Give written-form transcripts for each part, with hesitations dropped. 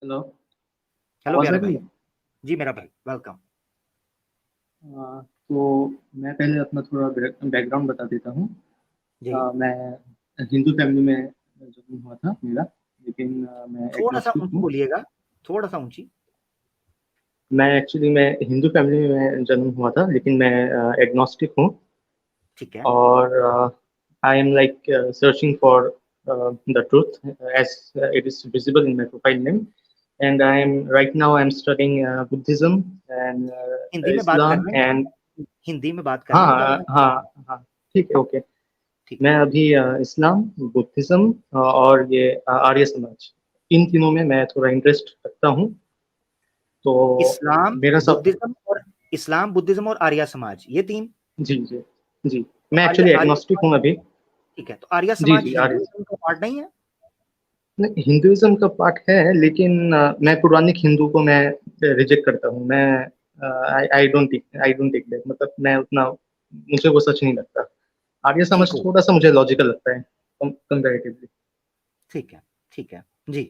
Hello. Hello आवाज आ प्यारे रही भाई। है? जी मेरा भाई, वेलकम। तो मैं पहले अपना थोड़ा बैकग्राउंड बता देता हूँ। जी मैं हिंदू फैमिली में जन्म हुआ था मेरा, लेकिन मैं थोड़ा सा एग्नोस्टिक ऊंची हूँ। बोलिएगा, थोड़ा सा ऊंची। मैं हिंदू फैमिली में जन्म हुआ था, लेकिन मैं एग्नोस्टिक हूँ। ठीक है। और I am like searching for the truth as it is visible in my profile name. And I am right now I am studying Buddhism and Hindi में बात इस्लाम करना है, एंड। हिंदी में बात करना है, हाँ ज़्यादा। हाँ हाँ, ठीक है, ओके। ठीक मैं है। अभी इस्लाम, बुद्धिज्म और ये आर्य समाज, इन तीनों में मैं थोड़ा इंटरेस्ट रखता हूँ। तो इस्लाम, मेरा सब। बुद्धिज्म और आर्य समाज, ये तीन। जी जी जी। तो मैं आर्य एक्चुअली आर्य एग्नोस्टिक समाज, हूँ अभी। ठीक है। तो आर्य जी समाज जी, आर्य। हिंदुइज्म का पार्ट नहीं है? नहीं, हिंदुइज्म का पार्ट है, लेकिन मैं पौराणिक हिंदू को मैं रिजेक्ट करता हूँ। मैं आई डोंट टेक दैट, मतलब मैं उतना, मुझे वो सच नहीं लगता। आर्य ठीक समाज हो, थोड़ा सा मुझे लॉजिकल लगता है कंपैरेटिवली। ठीक है, ठीक है। जी।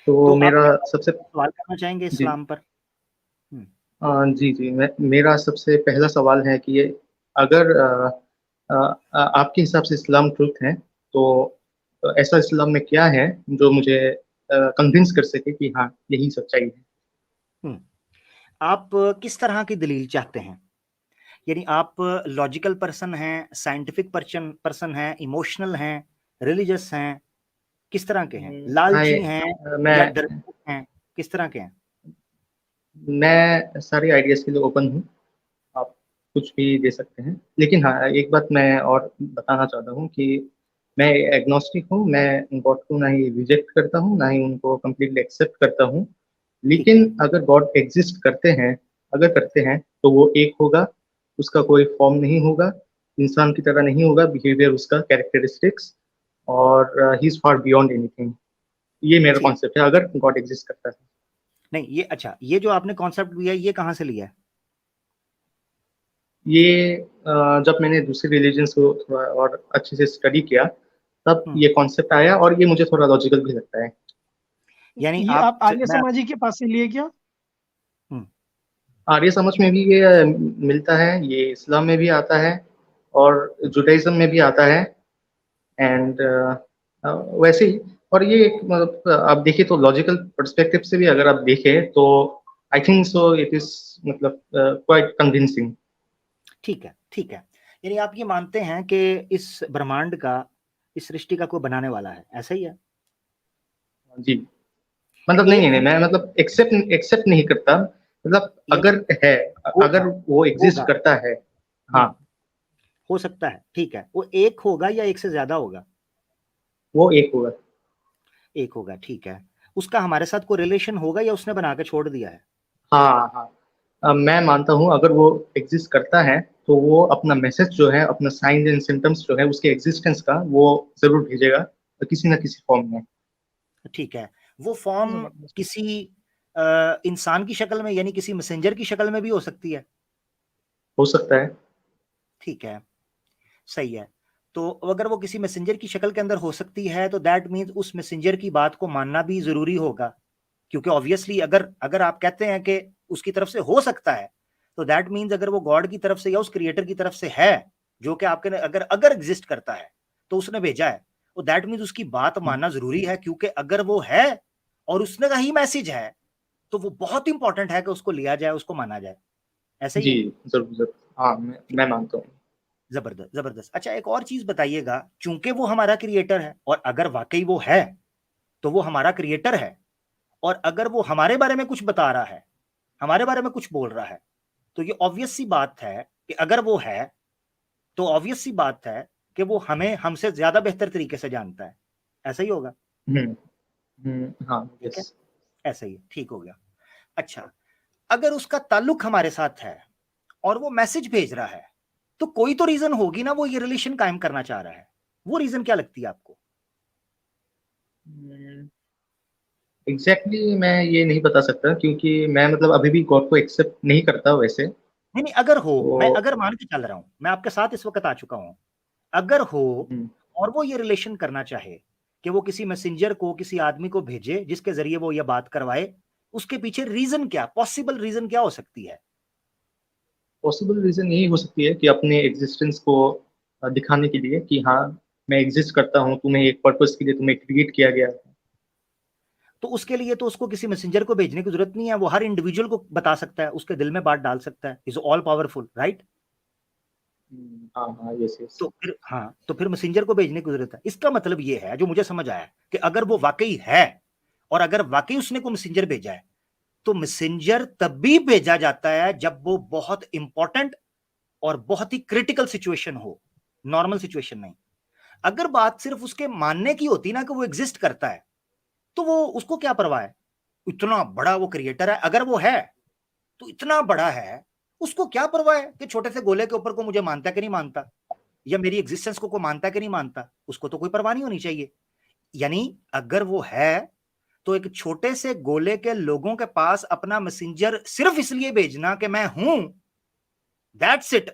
तो तो आप मेरा क्या सबसे। सवाल करना चाहेंगे जी इस्लाम पर? हुँ। जी जी, मेरा सबसे पहला सवाल है कि ये, अगर आपके हिसाब से इस्लाम ट्रुथ है, तो ऐसा इस्लाम में क्या है जो मुझे कन्विंस कर सके कि हाँ, यही सच्चाई है। हुँ। आप किस तरह की दलील चाहते हैं? यानी आप लॉजिकल पर्सन हैं, साइंटिफिक पर्सन पर्सन हैं, इमोशनल हैं, रिलीजियस हैं, किस तरह के हैं? हाय। लालची हैं या मैं डरपोक हैं, किस तरह के हैं? मैं सारे आइडियाज के लिए ओपन हूँ। आप कुछ भी दे सकते हैं, लेकिन हाँ, एक बात मैं और बताना चाहता हूँ कि मैं एग्नोस्टिक हूँ। मैं गॉड को ना ही रिजेक्ट करता हूँ, ना ही उनको कम्प्लीटली एक्सेप्ट करता हूँ। ठीक है, लेकिन अगर गॉड एग्जिस्ट करते हैं, अगर करते हैं, तो वो एक होगा। उसका कोई फॉर्म नहीं होगा, इंसान की तरह नहीं होगा बिहेवियर उसका, कैरेक्टरिस्टिक्स। और he is far beyond anything. ये मेरा ठीक। कॉन्सेप्ट है, अगर गॉड एग्जिस्ट करता है। नहीं, ये अच्छा, ये जो आपने कॉन्सेप्ट लिया है, ये कहाँ से लिया है? ये जब मैंने दूसरे रिलीजन्स को थोड़ा और अच्छे से स्टडी किया, तब हुँ, ये कॉन्सेप्ट आया, और ये मुझे थोड़ा लॉजिकल भी लगता है। यानी ये आप आप आर्य मैं समाजी के पास से लिए क्या? हुँ, आर्य समाज में भी ये मिलता है, ये इस्लाम में भी आता है, और जुडाइज्म में भी आता है। एंड वैसे ही। और ये मतलब आप देखिए तो लॉजिकल पर्सपेक्टिव से भी अगर आप देखें तो I think so it is, मतलब क्वाइट कन्विंसिंग। ठीक है, ठीक है। यानी आप ये मानते हैं कि इस ब्रह्मांड का, इस सृष्टि का कोई बनाने वाला है, ऐसा ही है? जी, मतलब नहीं एक नहीं नहीं, हो मैं मतलब एक्सेप्ट एक्सेप्ट नहीं करता, मतलब यानी अगर है, होगा, अगर वो एग्जिस्ट होगा। करता है। हुँ, हाँ, हो सकता है, ठीक है। वो एक होगा या एक से ज़्यादा होगा? वो एक होगा। एक होगा, ठीक है। उसका हमारे साथ कोई रिलेशन होगा या उसने बना के छोड़ दिया है? हाँ हाँ। मैं मानता हूँ अगर वो एग्जिस्ट करता है, तो वो अपना मैसेज जो है, अपना साइंस एंड सिम्टम्स जो है उसके एग्जिस्टेंस का, वो जरूर भेजेगा किसी ना किसी फॉर्म में। ठीक है। वो फ़ॉर्म किसी इंसान की शक्ल में, यानी किसी मैसेंजर की शक्ल में भी हो सकती है? हो सकता है। ठीक है, सही है। तो अगर वो किसी मैसेंजर की शक्ल के अंदर हो सकती है, तो दैट मीन्स उस मैसेंजर की बात को मानना भी ज़रूरी होगा। क्योंकि ऑब्वियसली अगर अगर आप कहते हैं कि उसकी तरफ से हो सकता है, तो दैट मीन्स अगर वो गॉड की तरफ से या उस क्रिएटर की तरफ से है, जो कि आपके अगर अगर एग्ज़िस्ट करता है, तो उसने भेजा है, तो दैट मीन्स उसकी बात मानना ज़रूरी है, क्योंकि अगर वो है और उसने का ही मैसेज है, तो वो बहुत इंपॉर्टेंट है कि उसको लिया जाए, उसको माना जाए। ऐसा ही जी, है? जरूर जरूर। हाँ, ठीक, मैं मानता हूँ। ज़बरदस्त, ज़बरदस्त। अच्छा, एक और चीज़ बताइएगा, चूँकि वो हमारा क्रिएटर है और अगर वाक़ई वो है, तो वो हमारा क्रिएटर है और अगर वो हमारे बारे में कुछ बता रहा है, हमारे बारे में कुछ बोल रहा है, तो ये ऑब्वियस सी बात है कि अगर वो है, तो ऑब्वियस सी बात है कि वो हमें हमसे ज़्यादा बेहतर तरीके से जानता है। ऐसा ही होगा, हाँ, ठीक है? यस। ऐसा ही है, ठीक हो गया। अच्छा, अगर उसका ताल्लुक हमारे साथ है और वो मैसेज भेज रहा है, तो कोई तो रीज़न होगी ना वो ये रिलेशन कायम करना चाह रहा है। वो रीज़न क्या लगती है आपको? एग्जैक्टली मैं ये नहीं बता सकता, क्योंकि मैं मतलब अभी भी गॉड को एक्सेप्ट नहीं करता वैसे। नहीं, नहीं, अगर हो, मैं तो अगर मान के चल रहा हूँ, मैं आपके साथ इस वक़्त आ चुका हूँ। अगर हो हम्म, और वो ये रिलेशन करना चाहे, कि वो किसी मैसेंजर को, किसी आदमी को भेजे जिसके जरिए वो ये बात करवाए, उसके पीछे रीजन क्या, पॉसिबल रीजन क्या हो सकती है? पॉसिबल रीजन यही हो सकती है कि अपने एग्जिस्टेंस को दिखाने के लिए कि हाँ मैं एग्जिस्ट करता हूँ, तुम्हें एक पर्पस के लिए तुम्हें क्रिएट किया गया है। तो उसके लिए तो उसको किसी मैसेंजर को भेजने की जरूरत नहीं है, वो हर इंडिविजुअल को बता सकता है, उसके दिल में बात डाल सकता है, इज ऑल पावरफुल, राइट? हाँ हाँ, यस यस। तो फिर मैसेंजर को भेजने की जरूरत है। इसका मतलब ये है, जो मुझे समझ आया, कि अगर वो वाकई है और अगर वाकई उसने को मैसेंजर भेजा है, तो मैसेंजर तभी भेजा जाता है जब वो बहुत इंपॉर्टेंट और बहुत ही क्रिटिकल सिचुएशन हो, नॉर्मल सिचुएशन नहीं। अगर बात सिर्फ उसके मानने की होती ना कि वो एग्जिस्ट करता है, तो वो उसको क्या परवाह है? इतना बड़ा वो क्रिएटर है, अगर वो है तो इतना बड़ा है, उसको क्या परवाह है कि छोटे से गोले के ऊपर को मुझे मानता है कि नहीं मानता, या मेरी एग्जिस्टेंस को मानता है कि नहीं मानता, उसको तो कोई परवाह नहीं होनी चाहिए। यानी अगर वो है तो एक छोटे से गोले के लोगों के पास अपना मैसेंजर सिर्फ इसलिए भेजना कि मैं हूं, दैट्स इट,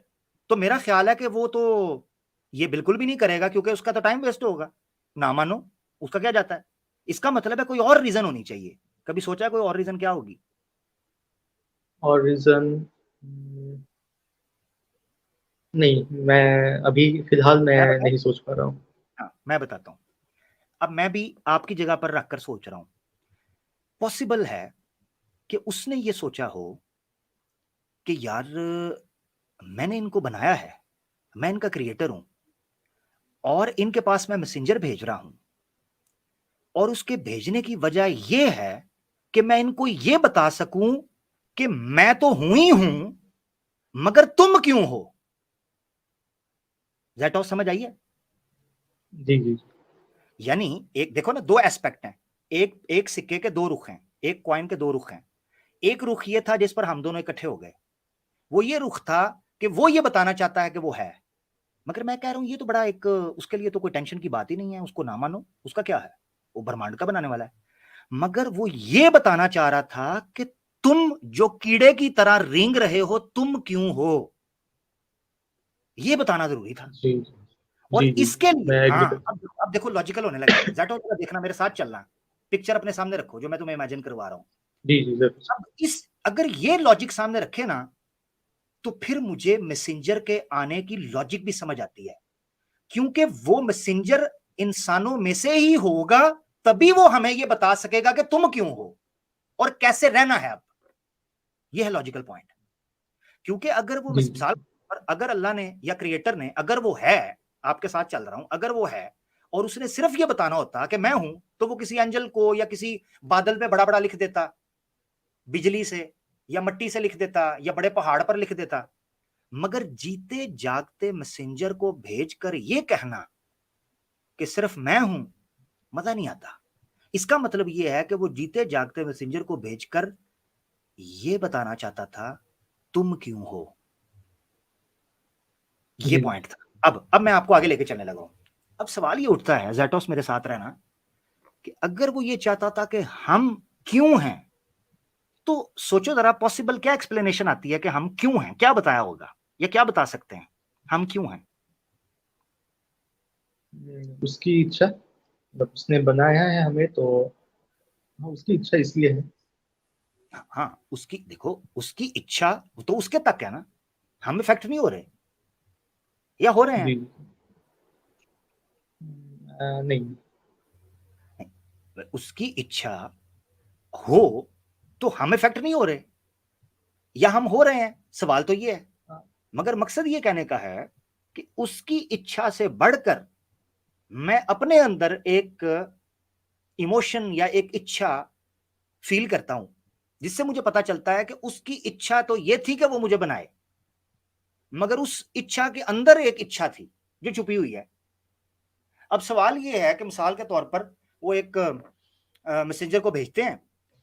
तो मेरा ख्याल है कि वो तो ये बिल्कुल भी नहीं करेगा, क्योंकि उसका तो टाइम वेस्ट होगा। ना मानो, उसका क्या जाता है? इसका मतलब है कोई और रीजन होनी चाहिए। कभी सोचा है कोई और रीजन क्या होगी? और रीजन नहीं, मैं अभी फिलहाल मैं मैं बताऊं? नहीं सोच पा रहा हूँ। हाँ, मैं बताता हूं। अब मैं भी आपकी जगह पर रखकर सोच रहा हूं। पॉसिबल है कि उसने ये सोचा हो कि यार, मैंने इनको बनाया है, मैं इनका क्रिएटर हूं, और इनके पास मैं मैसेंजर भेज रहा हूं, और उसके भेजने की वजह यह है कि मैं इनको यह बता सकूं कि मैं तो हूं ही हूं, मगर तुम क्यों हो। दैट ऑफ समझ आइए? जी जी। यानी एक देखो ना, दो एस्पेक्ट हैं, एक एक सिक्के के दो रुख हैं, एक कॉइन के दो रुख हैं। एक रुख ये था जिस पर हम दोनों इकट्ठे हो गए, वो ये रुख था कि वो ये बताना चाहता है कि वो है, मगर मैं कह रहा हूं ये तो बड़ा एक, उसके लिए तो कोई टेंशन की बात ही नहीं है, उसको ना मानो, उसका क्या है, वो ब्रह्मांड का बनाने वाला है। मगर वो ये बताना चाह रहा था कि तुम जो कीड़े की तरह रेंग रहे हो, तुम क्यों हो, ये बताना जरूरी था। जी और जी जी, इसके लिए मैं एग्री हाँ, कर। अब देखो लॉजिकल होने लगा। जैटो जरा देखना, मेरे साथ चलना, पिक्चर अपने सामने रखो जो मैं तुम्हें इमेजिन करवा रहा हूं। जी जी जरूर। अब इस अगर ये लॉजिक सामने रखे ना, तो फिर मुझे मैसेंजर के आने की लॉजिक भी समझ आती है, क्योंकि वो मैसेंजर इंसानों में से ही होगा, तभी वो हमें ये बता सकेगा कि तुम क्यों हो और कैसे रहना है अब। ये है लॉजिकल पॉइंट। क्योंकि अगर वो जी जी मिसाल, अगर अल्लाह ने या क्रिएटर ने, अगर वो है, आपके साथ चल रहा हूं, अगर वो है और उसने सिर्फ ये बताना होता कि मैं हूं, तो वो किसी एंजल को या किसी बादल पे बड़ा बड़ा लिख देता, बिजली से या मट्टी से लिख देता या बड़े पहाड़ पर लिख देता। मगर जीते जागते मैसेंजर को भेजकर यह कहना कि सिर्फ मैं हूं, मजा नहीं आता। इसका मतलब यह है कि वो जीते जागते मैसेंजर को भेजकर यह बताना चाहता था तुम क्यों हो। ये जी। पॉइंट था। अब मैं आपको आगे लेके चलने लगा हूं। अब सवाल ये उठता है, जैटोस मेरे साथ रहना, कि अगर वो ये चाहता था कि हम क्यों हैं, तो सोचो जरा, पॉसिबल क्या एक्सप्लेनेशन आती है कि हम क्यों हैं, क्या बताया होगा या क्या बता सकते हैं हम क्यों हैं? उसकी इच्छा, मतलब उसने बनाया है हमें तो, हाँ उसकी इच्छा इसलिए है। हाँ, उसकी देखो, उसकी इच्छा तो उसके तक है ना, हम इफेक्ट नहीं हो रहे, या हो रहे जी। हैं? नहीं। उसकी इच्छा हो तो हम इफेक्ट नहीं हो रहे, या हम हो रहे हैं, सवाल तो ये है। मगर मकसद ये कहने का है कि उसकी इच्छा से बढ़कर मैं अपने अंदर एक इमोशन या एक इच्छा फील करता हूं, जिससे मुझे पता चलता है कि उसकी इच्छा तो ये थी कि वो मुझे बनाए, मगर उस इच्छा के अंदर एक इच्छा थी जो छुपी हुई है। अब सवाल ये है कि मिसाल के तौर पर वो एक मैसेंजर को भेजते हैं,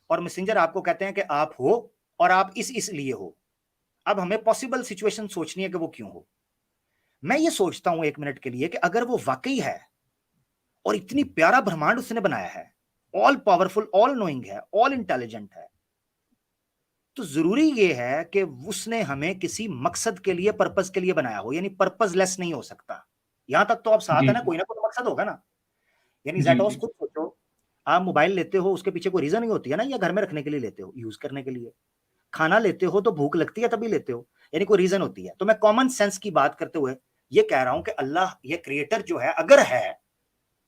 और मैसेंजर आपको कहते हैं कि आप हो, और आप इस लिए हो। अब हमें पॉसिबल सिचुएशन सोचनी है कि वो क्यों हो। मैं ये सोचता हूं एक मिनट के लिए कि अगर वो वाकई है और इतनी प्यारा ब्रह्मांड उसने बनाया है, ऑल पावरफुल, ऑल नोइंग है, ऑल इंटेलिजेंट है, तो जरूरी ये है कि उसने हमें किसी मकसद के लिए, पर्पस के लिए बनाया हो, यानी पर्पसलेस नहीं हो सकता। यहां तक तो अब साथ जी है ना, जी कोई ना कोई मकसद होगा ना। यानी जी ज़ैटोस जी खुद सोचो, आप मोबाइल लेते हो उसके पीछे कोई रीजन ही होती है ना, या घर में रखने के लिए लेते हो, यूज करने के लिए। खाना लेते हो तो भूख लगती है तभी लेते हो, यानी कोई रीजन होती है। तो मैं कॉमन सेंस की बात करते हुए ये कह रहा हूं कि अल्लाह ये क्रिएटर जो है अगर है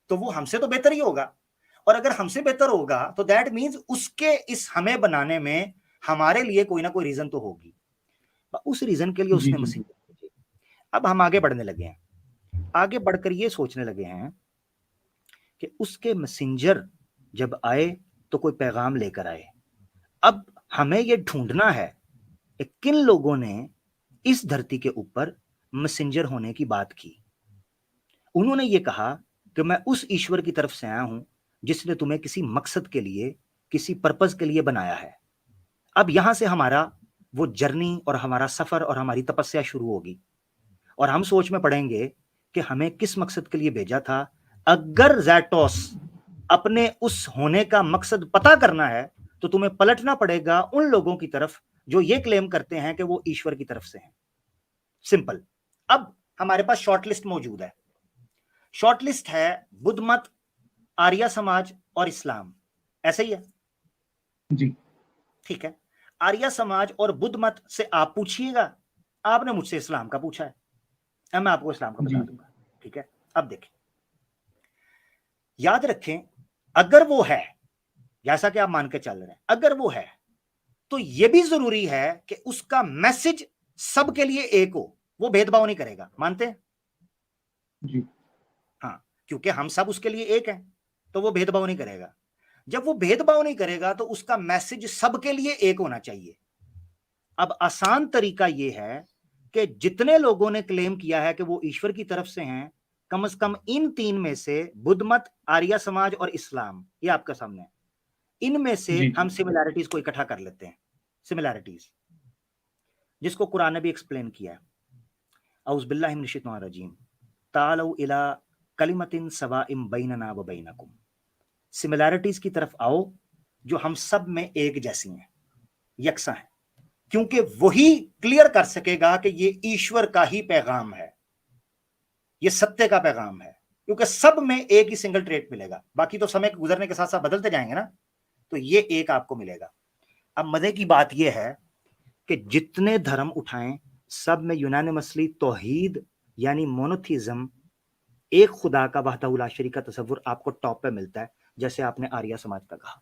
तो वो हमसे तो बेहतर ही होगा, और अगर हमसे बेहतर होगा तो दैट मीन्स उसके इस हमें बनाने में हमारे लिए कोई ना कोई रीजन तो होगी। उस रीजन के लिए जी उसने जी मैसेंजर भेजे। अब हम आगे बढ़ने लगे हैं, आगे बढ़कर ये सोचने लगे हैं कि उसके मैसेंजर जब आए तो कोई पैगाम लेकर आए। अब हमें यह ढूंढना है कि किन लोगों ने इस धरती के ऊपर मैसेंजर होने की बात की। उन्होंने ये कहा कि मैं उस ईश्वर की तरफ से आया हूं जिसने तुम्हें किसी मकसद के लिए, किसी पर्पज के लिए बनाया है। अब यहां से हमारा वो जर्नी और हमारा सफर और हमारी तपस्या शुरू होगी, और हम सोच में पड़ेंगे कि हमें किस मकसद के लिए भेजा था। अगर ज़ैटोस अपने उस होने का मकसद पता करना है तो तुम्हें पलटना पड़ेगा उन लोगों की तरफ जो ये क्लेम करते हैं कि वो ईश्वर की तरफ से हैं। सिंपल। अब हमारे पास शॉर्टलिस्ट मौजूद है। शॉर्टलिस्ट है बुद्ध मत, आर्य समाज और इस्लाम, ऐसे ही है। जी ठीक है, आर्य समाज और बुद्ध मत से आप पूछिएगा, आपने मुझसे इस्लाम का पूछा है, अब मैं आपको इस्लाम का जी बता दूंगा। ठीक है, अब देखें, याद रखें, अगर वो है जैसा कि आप मान के चल रहे हैं, अगर वो है तो यह भी जरूरी है कि उसका मैसेज सबके लिए एक हो, वो भेदभाव नहीं करेगा। मानते हैं? जी हाँ, क्योंकि हम सब उसके लिए एक हैं, तो वो भेदभाव नहीं करेगा। जब वो भेदभाव नहीं करेगा तो उसका मैसेज सबके लिए एक होना चाहिए। अब आसान तरीका यह है कि जितने लोगों ने क्लेम किया है कि वो ईश्वर की तरफ से हैं, कम से कम इन तीन में से बुद्ध मत, आर्य समाज और इस्लाम, ये आपके सामने है, इनमें से जी हम जी सिमिलैरिटीज को इकट्ठा कर लेते हैं। सिमिलैरिटीज जिसको कुरान ने भी एक्सप्लेन किया है। औज़ बिल्लाहि मिनश शैतानिर रजीम, तालौ इला कलिमतिन सवाइम बैनना व बैनकुम। सिमिलैरिटीज की तरफ आओ जो हम सब में एक जैसी हैं, यकसा हैं, क्योंकि वही क्लियर कर सकेगा कि ये ईश्वर का ही पैगाम है, ये सत्य का पैगाम है, क्योंकि सब में एक ही सिंगल ट्रेट मिलेगा। बाकी तो समय गुजरने के साथ साथ बदलते जाएंगे ना, तो ये एक आपको मिलेगा। अब मजे की बात यह है कि जितने धर्म उठाएं सब में यूनानिमसली तौहीद यानी मोनोथीज्म, एक खुदा का वहदहू ला शरीक का तसव्वुर आपको टॉप पे मिलता है, जैसे आपने आर्य समाज का कहा।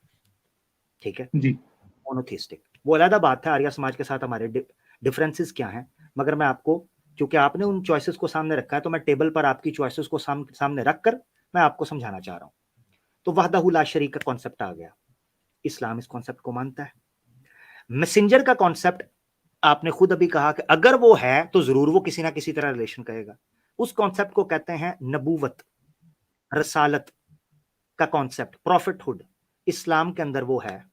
ठीक है, जी मोनोथिस्टिक वो अलग बात है, आर्य समाज के साथ हमारे डिफरेंसेस क्या हैं, मगर मैं आपको, क्योंकि आपने उन चॉइसेस को सामने रखा है, तो मैं टेबल पर आपकी चॉइसेस को सामने रखकर मैं आपको समझाना चाह रहा हूं। तो वहदहू ला शरीक का कॉन्सेप्ट आ गया, इस्लाम इस कॉन्सेप्ट को मानता है। मैसेंजर का कॉन्सेप्ट आपने खुद अभी कहा कि अगर वो है तो जरूर वो किसी ना किसी तरह रिलेशन करेगा। उस कॉन्सेप्ट को कहते हैं नबूवत, रसालत का कॉन्सेप्ट, प्रॉफिटहुड। इस्लाम के अंदर वो है,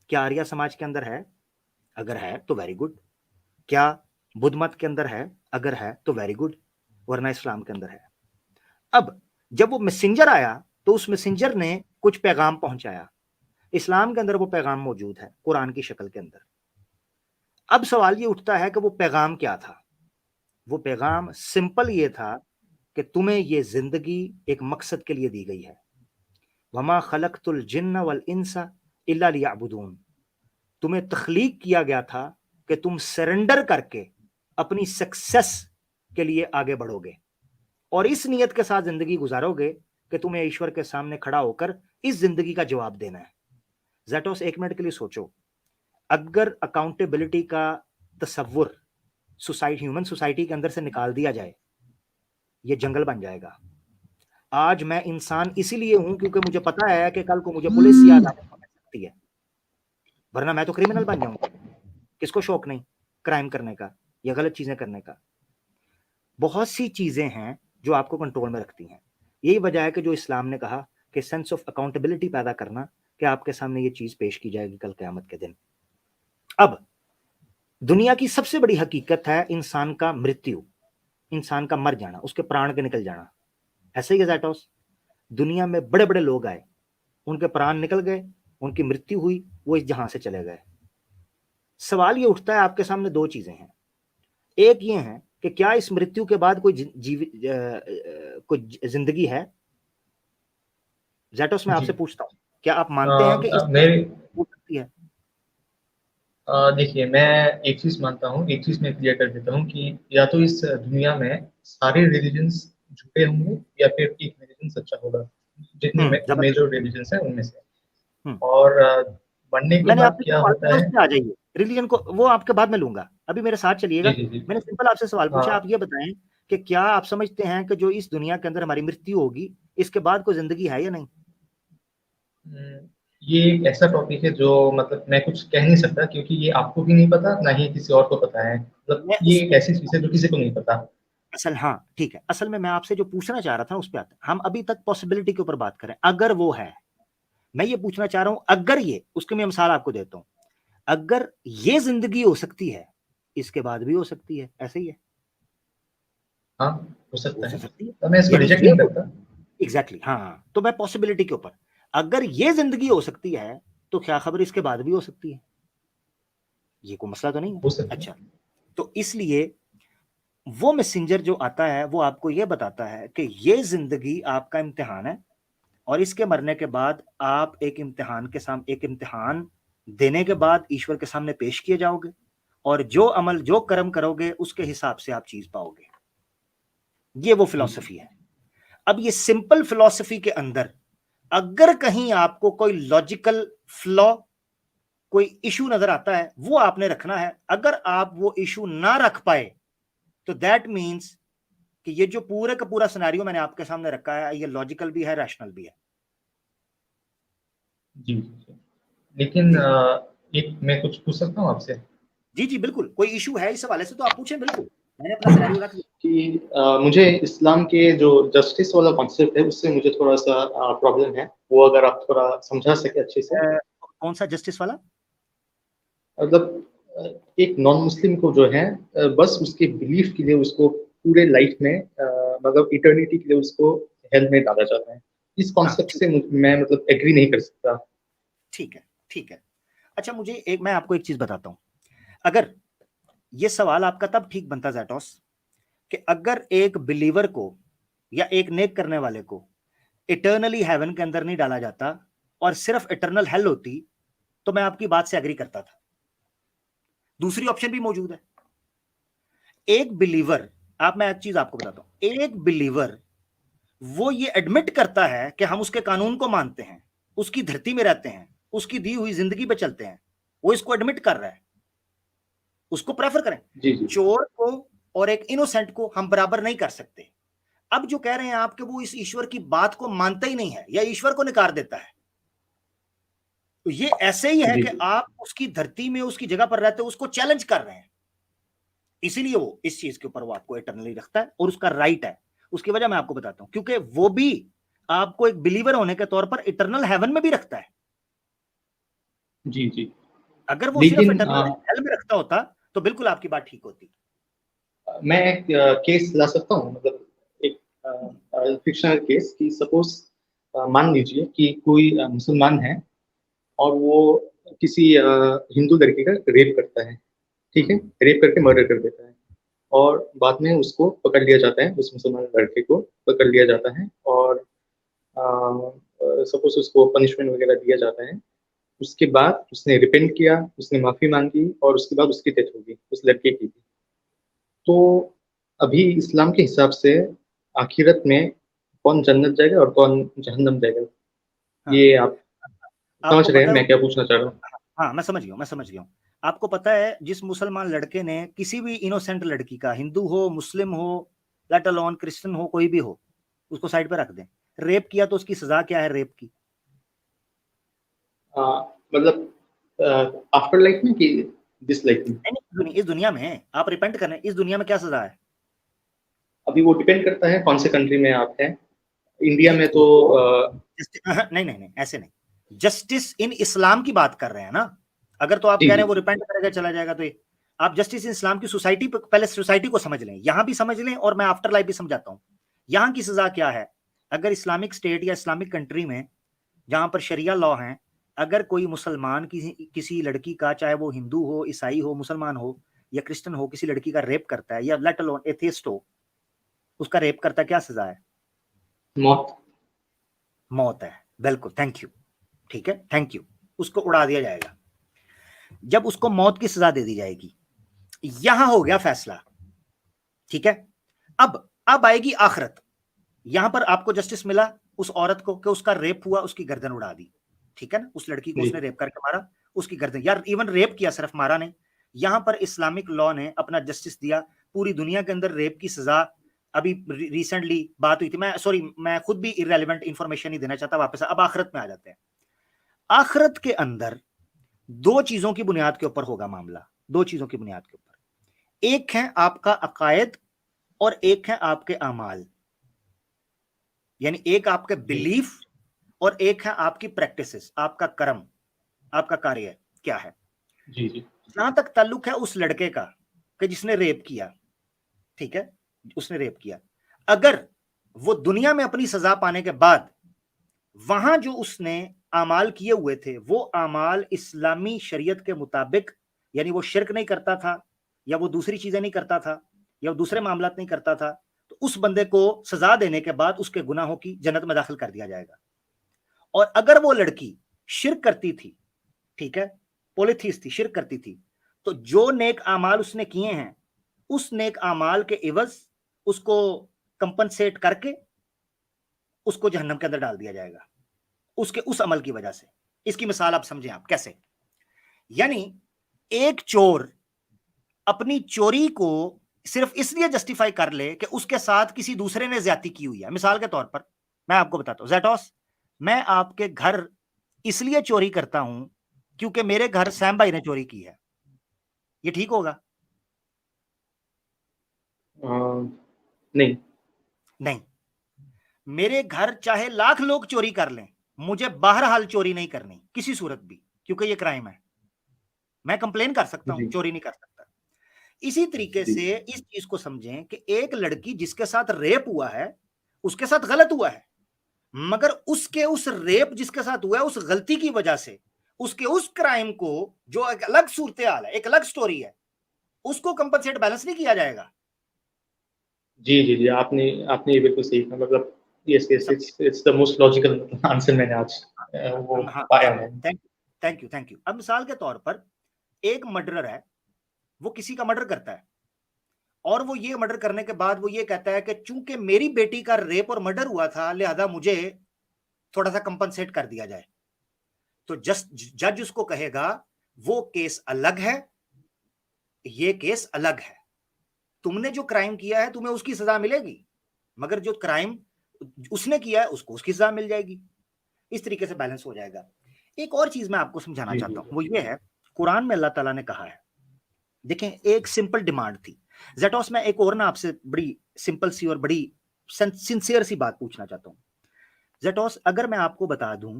क्या आर्य समाज के अंदर है? अगर है तो वेरी गुड। क्या बुद्ध मत के अंदर है? अगर है तो वेरी गुड, वरना इस्लाम के अंदर है। अब जब वो मैसेंजर आया तो उस मैसेंजर ने कुछ पैगाम पहुंचाया, इस्लाम के अंदर वो पैगाम मौजूद है कुरान की शक्ल के अंदर। अब सवाल ये उठता है कि वो पैगाम क्या था? वो पैगाम सिंपल ये था कि तुम्हें ये जिंदगी एक मकसद के लिए दी गई है। वमा खलकतुल जिन्न वल इंसा इल्ला लियअबुदून। तुम्हें तख्लीक किया गया था कि तुम सरेंडर करके अपनी सक्सेस के लिए आगे बढ़ोगे और इस नियत के साथ जिंदगी गुजारोगे कि तुम्हें ईश्वर के सामने खड़ा होकर इस जिंदगी का जवाब देना है। ज़ैटोस, एक मिनट के लिए सोचो, अगर अकाउंटेबिलिटी का तसव्वुर ह्यूमन सोसाइटी के अंदर से निकाल दिया जाए, ये जंगल बन जाएगा। आज मैं इंसान इसीलिए हूं क्योंकि मुझे पता है कि कल को मुझे पुलिस या अदालत पकड़ सकती है, वरना मैं तो क्रिमिनल बन जाऊंगा। किसको शौक नहीं क्राइम करने का या गलत चीजें करने का? बहुत सी चीजें हैं जो आपको कंट्रोल में रखती हैं। यही वजह है कि जो इस्लाम ने कहा कि सेंस ऑफ अकाउंटेबिलिटी पैदा करना, कि आपके सामने ये चीज पेश की जाएगी कल क़यामत के दिन। अब दुनिया की सबसे बड़ी हकीकत है इंसान का मृत्यु, इंसान का मर जाना, उसके प्राण के निकल जाना। ऐसे ही है ज़ैटोस, दुनिया में बड़े बड़े लोग आए, उनके प्राण निकल गए, उनकी मृत्यु हुई, वो इस जहां से चले गए। सवाल ये उठता है आपके सामने, दो चीजें हैं। एक ये है कि क्या इस मृत्यु के बाद कोई कोई जिंदगी है? ज़ैटोस, मैं जी। आपसे पूछता हूँ, क्या आप मानते हैं कि इस मेरे हो सकती है? देखिए, मैं एक चीज़ मानता हूँ, एक चीज़ मैं क्लियर कर देता हूँ कि या तो इस दुनिया में सारे रिलिजन्स झूठे होंगे या फिर एक रिलिजन सच्चा होगा, जितने ज़बरदस्त। मेजर रिलिजन्स हैं उनमें से। हुँ। और मरने के मैंने बाद आपसे क्या सवाल होता पूछा, है? उस पे आ जाइए। रिलीजन को वो आपके बाद में लूँगा। अभी मेरे साथ जी, चलिएगा। जी, जी। मैंने सिंपल आपसे सवाल पूछा, आप हाँ। ये बताएँ कि क्या आप समझते हैं कि जो इस दुनिया के अंदर हमारी मृत्यु होगी, इसके बाद कोई ज़िंदगी है या नहीं? ये एक ऐसा टॉपिक है जो मतलब मैं कुछ कह नहीं सकता क्योंकि ये आपको भी नहीं पता, ना ही किसी और को पता है। मतलब मैं ये उस एक पे ऐसी चीज़ है जो किसी को नहीं पता। हाँ, ठीक है। असल में मैं आपसे जो पूछना चाह रहा था, उस पे आते हैं। हम अभी तक पॉसिबिलिटी के ऊपर बात कर रहे हैं, अगर वो है। मैं ये पूछना चाह रहा हूँ, अगर ये, उसकी मैं मिसाल आपको देता हूँ। अगर ये ज़िंदगी हो सकती है, इसके बाद भी हो सकती है, ऐसे ही है? हाँ, हो हो सकता है। सकती है। तो मैं इसको यानी रिजेक्ट ये नहीं हो करता। एग्ज़ैक्टली, हाँ, तो मैं पॉसिबिलिटी के ऊपर, अगर ये ज़िंदगी हो सकती है, तो क्या खबर इसके बाद भी हो सकती है? ये कोई मसला तो नहीं है? हो सकता है। अच्छा, तो इसलिए वो मैसेंजर जो आता है, वो आपको ये बताता है कि ये ज़िंदगी आपका इम्तिहान है और इसके मरने के बाद आप एक इम्तिहान देने के बाद ईश्वर के सामने पेश किए जाओगे और जो अमल, जो कर्म करोगे, उसके हिसाब से आप चीज़ पाओगे। ये वो जी। फिलॉसफी है। अब ये सिंपल फिलॉसफी के अंदर अगर कहीं आपको कोई लॉजिकल फ्लॉ, कोई इशू नजर आता है, वो आपने रखना है। अगर आप वो इशू ना रख पाए, तो दैट मीन्स कि ये जो पूरे का पूरा सिनेरियो मैंने आपके सामने रखा है, ये लॉजिकल भी है, रैशनल भी है। जी, जी, जी। लेकिन जी एक मैं कुछ पूछ सकता हूँ आपसे? जी जी, बिल्कुल। कोई इशू है इस हवाले से तो आप पूछें, बिल्कुल। मैंने अपना सिनेरियो रख दिया। कि मुझे इस्लाम के जो जस्टिस वाला कॉन्सेप्ट है, उससे मुझे थोड़ा-सा प्रॉब्लम है। वो अगर आप थोड़ा समझा सकें अच्छे से। कौन सा जस्टिस वाला? मतलब एक नॉन मुस्लिम को जो है बस उसके बिलीफ के लिए उसको पूरे लाइफ में मतलब इटर्निटी के लिए उसको हेल में डाला जाता है। इस हाँ, कॉन्सेप्ट ठीक से मैं मतलब एग्री नहीं कर सकता। ठीक है, ठीक है। अच्छा, मैं आपको एक चीज बताता हूं। अगर ये सवाल आपका तब ठीक बनता जैटोस, कि अगर एक बिलीवर को या एक नेक करने वाले को इटर्नली हेवन के अंदर नहीं डाला जाता और सिर्फ इटर्नल हेल होती, तो मैं आपकी बात से एग्री करता था। दूसरी ऑप्शन भी मौजूद है। एक बिलीवर, मैं एक चीज आपको बताता हूं, एक बिलीवर वो ये एडमिट करता है कि हम उसके कानून को मानते हैं, उसकी धरती में रहते हैं, उसकी दी हुई जिंदगी पे चलते हैं, वो इसको एडमिट कर रहा है, उसको प्रेफर करें। जी, जी। चोर को और एक इनोसेंट को हम बराबर नहीं कर सकते। अब जो कह रहे हैं आप कि वो इस ईश्वर की बात को मानता ही नहीं है या ईश्वर को नकार देता है, तो ये ऐसे ही है जी, कि जी। आप उसकी धरती में, उसकी जगह पर रहते हो, उसको चैलेंज कर रहे हैं। इसीलिए वो इस चीज के ऊपर वो आपको इटरनली रखता है और उसका राइट है। उसकी वजह मैं आपको बताता हूं, क्योंकि वो भी आपको एक बिलीवर होने के तौर पर इटरनल हेवन में भी रखता है। जी, जी। अगर वो सिर्फ लेकिन इटरनल हेल में रखता होता, तो बिल्कुल आपकी बात ठीक होती। मैं एक केस ला सकता हूँ मतलब एक फिक्शनल केस कि सपोज़ मान लीजिए कि कोई मुसलमान है और वो किसी हिंदू लड़की का रेप करता है, ठीक है? रेप करके मर्डर कर देता है और बाद में उसको पकड़ लिया जाता है, उस मुसलमान लड़के को पकड़ लिया जाता है और सपोज़ उसको पनिशमेंट वगैरह दिया जाता है। उसके बाद उसने रिपेंट किया, उसने माफ़ी माँगी और उसके बाद उसकी डेथ हो गई, उस लड़के की भी। तो अभी इस्लाम के हिसाब से आखिरत में कौन जन्नत जाएगा और कौन जहन्नम जाएगा? हाँ, ये आप समझ आपको रहे पता हैं है मैं क्या पूछना चाह रहा हूँ? हाँ, मैं समझ गया हूँ, मैं समझ गया हूँ। आपको पता है, जिस मुसलमान लड़के ने किसी भी इनोसेंट लड़की का, हिंदू हो, मुस्लिम हो, लेट अलोन क्रिश्चियन हो, कोई भी हो, उसको साइड पे रख दें, रेप किया तो उसकी सजा क्या है रेप की? अ, मतलब आफ्टर लाइफ में कि दिस लाइफ में? नहीं, नहीं, इस दुनिया में आप रिपेंट करें, इस दुनिया में क्या सजा है? अभी वो डिपेंड करता है कौन से कंट्री में आप हैं। इंडिया नहीं, में तो वो नहीं, नहीं, नहीं, ऐसे नहीं। जस्टिस इन इस्लाम की बात कर रहे हैं ना। अगर तो आप जी, कह रहे जी, हैं वो जी। रिपेंट करेगा चला जाएगा, तो ये आप जस्टिस इन इस्लाम की सोसाइटी पे, पहले सोसाइटी को समझ लें, यहां भी समझ लें और मैं आफ्टर लाइफ भी समझाता हूं। यहां की सजा क्या है? अगर इस्लामिक स्टेट या इस्लामिक कंट्री में, जहां पर शरिया लॉ है, अगर कोई मुसलमान किसी किसी लड़की का, चाहे वो हिंदू हो, ईसाई हो, मुसलमान हो या क्रिश्चियन हो, किसी लड़की का रेप करता है, या लेट अलोन एथियस्ट हो, उसका रेप करता है, क्या सजा है? मौत। मौत है। बिल्कुल, थैंक यू, ठीक है, थैंक यू। उसको उड़ा दिया जाएगा जब उसको मौत की सजा दे दी जाएगी। यहां हो गया फैसला, ठीक है। अब आएगी आखिरत। यहां पर आपको जस्टिस मिला उस औरत को कि उसका रेप हुआ, उसकी गर्दन उड़ा दी, ठीक है ना। उस लड़की को उसने रेप करके मारा, उसकी गर्दन, यार इवन रेप किया, सिर्फ मारा नहीं। यहां पर इस्लामिक लॉ ने अपना जस्टिस दिया। पूरी दुनिया के अंदर रेप की सजा, अभी रिसेंटली बात हुई थी, मैं खुद भी इररेलेवेंट इंफॉर्मेशन नहीं देना चाहता वापस। अब आखिरत में आ जाते हैं। आखिरत के अंदर दो चीजों की बुनियाद के ऊपर होगा मामला, दो चीजों की बुनियाद के ऊपर। एक है आपका अकायद और एक है आपके अमाल, यानी एक आपके बिलीफ और एक है आपकी प्रैक्टिसेस, आपका कर्म, आपका कार्य क्या है। जी जी। जहां तक ताल्लुक है उस लड़के का कि जिसने रेप किया, ठीक है, उसने रेप किया, अगर वो दुनिया में अपनी सजा पाने के बाद वहां जो उसने आमाल किए हुए थे वो आमाल इस्लामी शरीयत के मुताबिक, यानी वो शिरक नहीं करता था या वो दूसरी चीजें नहीं करता था या वो दूसरे मामलात नहीं करता था, तो उस बंदे को सजा देने के बाद उसके गुनाहों की जन्नत में दाखिल कर दिया जाएगा। और अगर वो लड़की शिरक करती थी, ठीक है, पॉलिथीस थी, शिरक करती थी, तो जो नेक आमाल उसने किए हैं उस नेक आमाल के इवज उसको कंपनसेट करके उसको जहन्नम के अंदर डाल दिया जाएगा उसके उस अमल की वजह से। इसकी मिसाल आप समझें, आप कैसे, यानी एक चोर अपनी चोरी को सिर्फ इसलिए जस्टिफाई कर ले कि उसके साथ किसी दूसरे ने ज्यादती की हुई है। मिसाल के तौर पर मैं आपको बताता हूं, ज़ैटोस, मैं आपके घर इसलिए चोरी करता हूं क्योंकि मेरे घर सैम भाई ने चोरी की है, ये ठीक होगा? नहीं। नहीं। मेरे घर चाहे लाख लोग चोरी कर लें, मुझे बहरहाल चोरी नहीं करनी किसी सूरत भी, क्योंकि ये क्राइम है। मैं कंप्लेन कर सकता हूं, जी चोरी नहीं कर सकता। इसी तरीके जी। से इस चीज को समझें कि एक लड़की जिसके साथ रेप हुआ है उसके साथ गलत हुआ है, मगर उसके उस रेप जिसके साथ हुआ है उस गलती की वजह से उसके उस क्राइम को, जो एक अलग सूरत हाल है, एक अलग स्टोरी है, उसको कंपनसेट बैलेंस नहीं किया जाएगा। जी जी जी, आपने आपने ये बिल्कुल सही कहा, मतलब यस यस, समझे? It's the most logical answer मैंने आज वो हाँ, पाया समझे, है। Thank you, thank you, thank you. अब मिसाल के तौर पर एक मर्डरर है, वो किसी का मर्डर करता है और वो ये मर्डर करने के बाद वो ये कहता है कि चूंकि मेरी बेटी का रेप और मर्डर हुआ था लिहाजा मुझे थोड़ा सा कंपनसेट कर दिया जाए। तो जज उसको कहेगा वो केस अलग है, ये केस अलग है। तुमने जो क्राइम किया है तुम्हें उसकी सजा मिलेगी, मगर जो क्राइम उसने किया है उसको उसकी सजा मिल जाएगी। इस तरीके से बैलेंस हो जाएगा। एक और चीज मैं आपको समझाना जी चाहता जी हूं, वो ये है, कुरान में अल्लाह ताला ने कहा है, देखें, एक सिंपल डिमांड थी। जेटोस, मैं एक और ना आपसे बड़ी सिंपल सी और बड़ी सिंसियर सी बात पूछना चाहता हूं। जेटोस, अगर मैं आपको बता दूं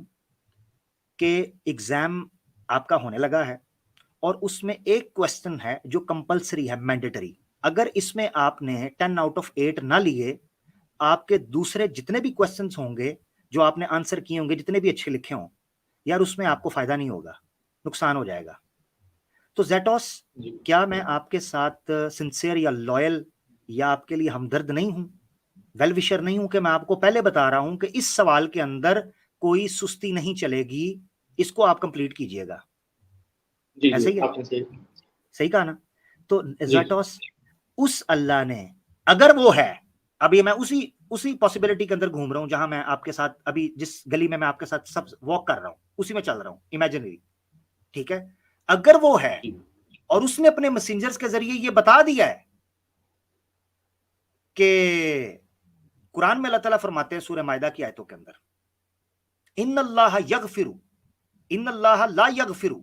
कि एग्जाम आपका होने लगा है और उसमें एक क्वेश्चन है जो कंपलसरी है, मैंडेटरी, अगर इसमें आपने 10 आउट ऑफ 8 ना लिए, आपके दूसरे जितने भी क्वेश्चंस होंगे जो आपने आंसर किए होंगे, जितने भी अच्छे लिखे हों, यार उसमें आपको फायदा नहीं होगा, नुकसान हो जाएगा। तो जेटोस, जी। क्या मैं आपके साथ सिंसियर या लॉयल या आपके लिए हमदर्द नहीं हूं, वेल विशर नहीं हूं, कि मैं आपको पहले बता रहा हूं कि इस सवाल के अंदर कोई सुस्ती नहीं चलेगी, इसको आप कंप्लीट कीजिएगा। जी जी, ऐसा ही है, आपने सही। सही कहा ना? तो जी जेटोस, उस अल्लाह ने, अगर वो है, अभी मैं उसी उसी पॉसिबिलिटी के अंदर घूम रहा हूं जहां मैं आपके साथ अभी जिस गली में मैं आपके साथ सब वॉक कर रहा हूं उसी में चल रहा हूं, इमेजिनरी, ठीक है। अगर वो है जी और उसने अपने मैसेंजर्स के जरिए ये बता दिया है कि कुरान में अल्लाह ताला फरमाते हैं सूरह मायदा की आयतों के अंदर, इन्नल्लाह यगफिरु, इन्नल्लाह ला यगफिरु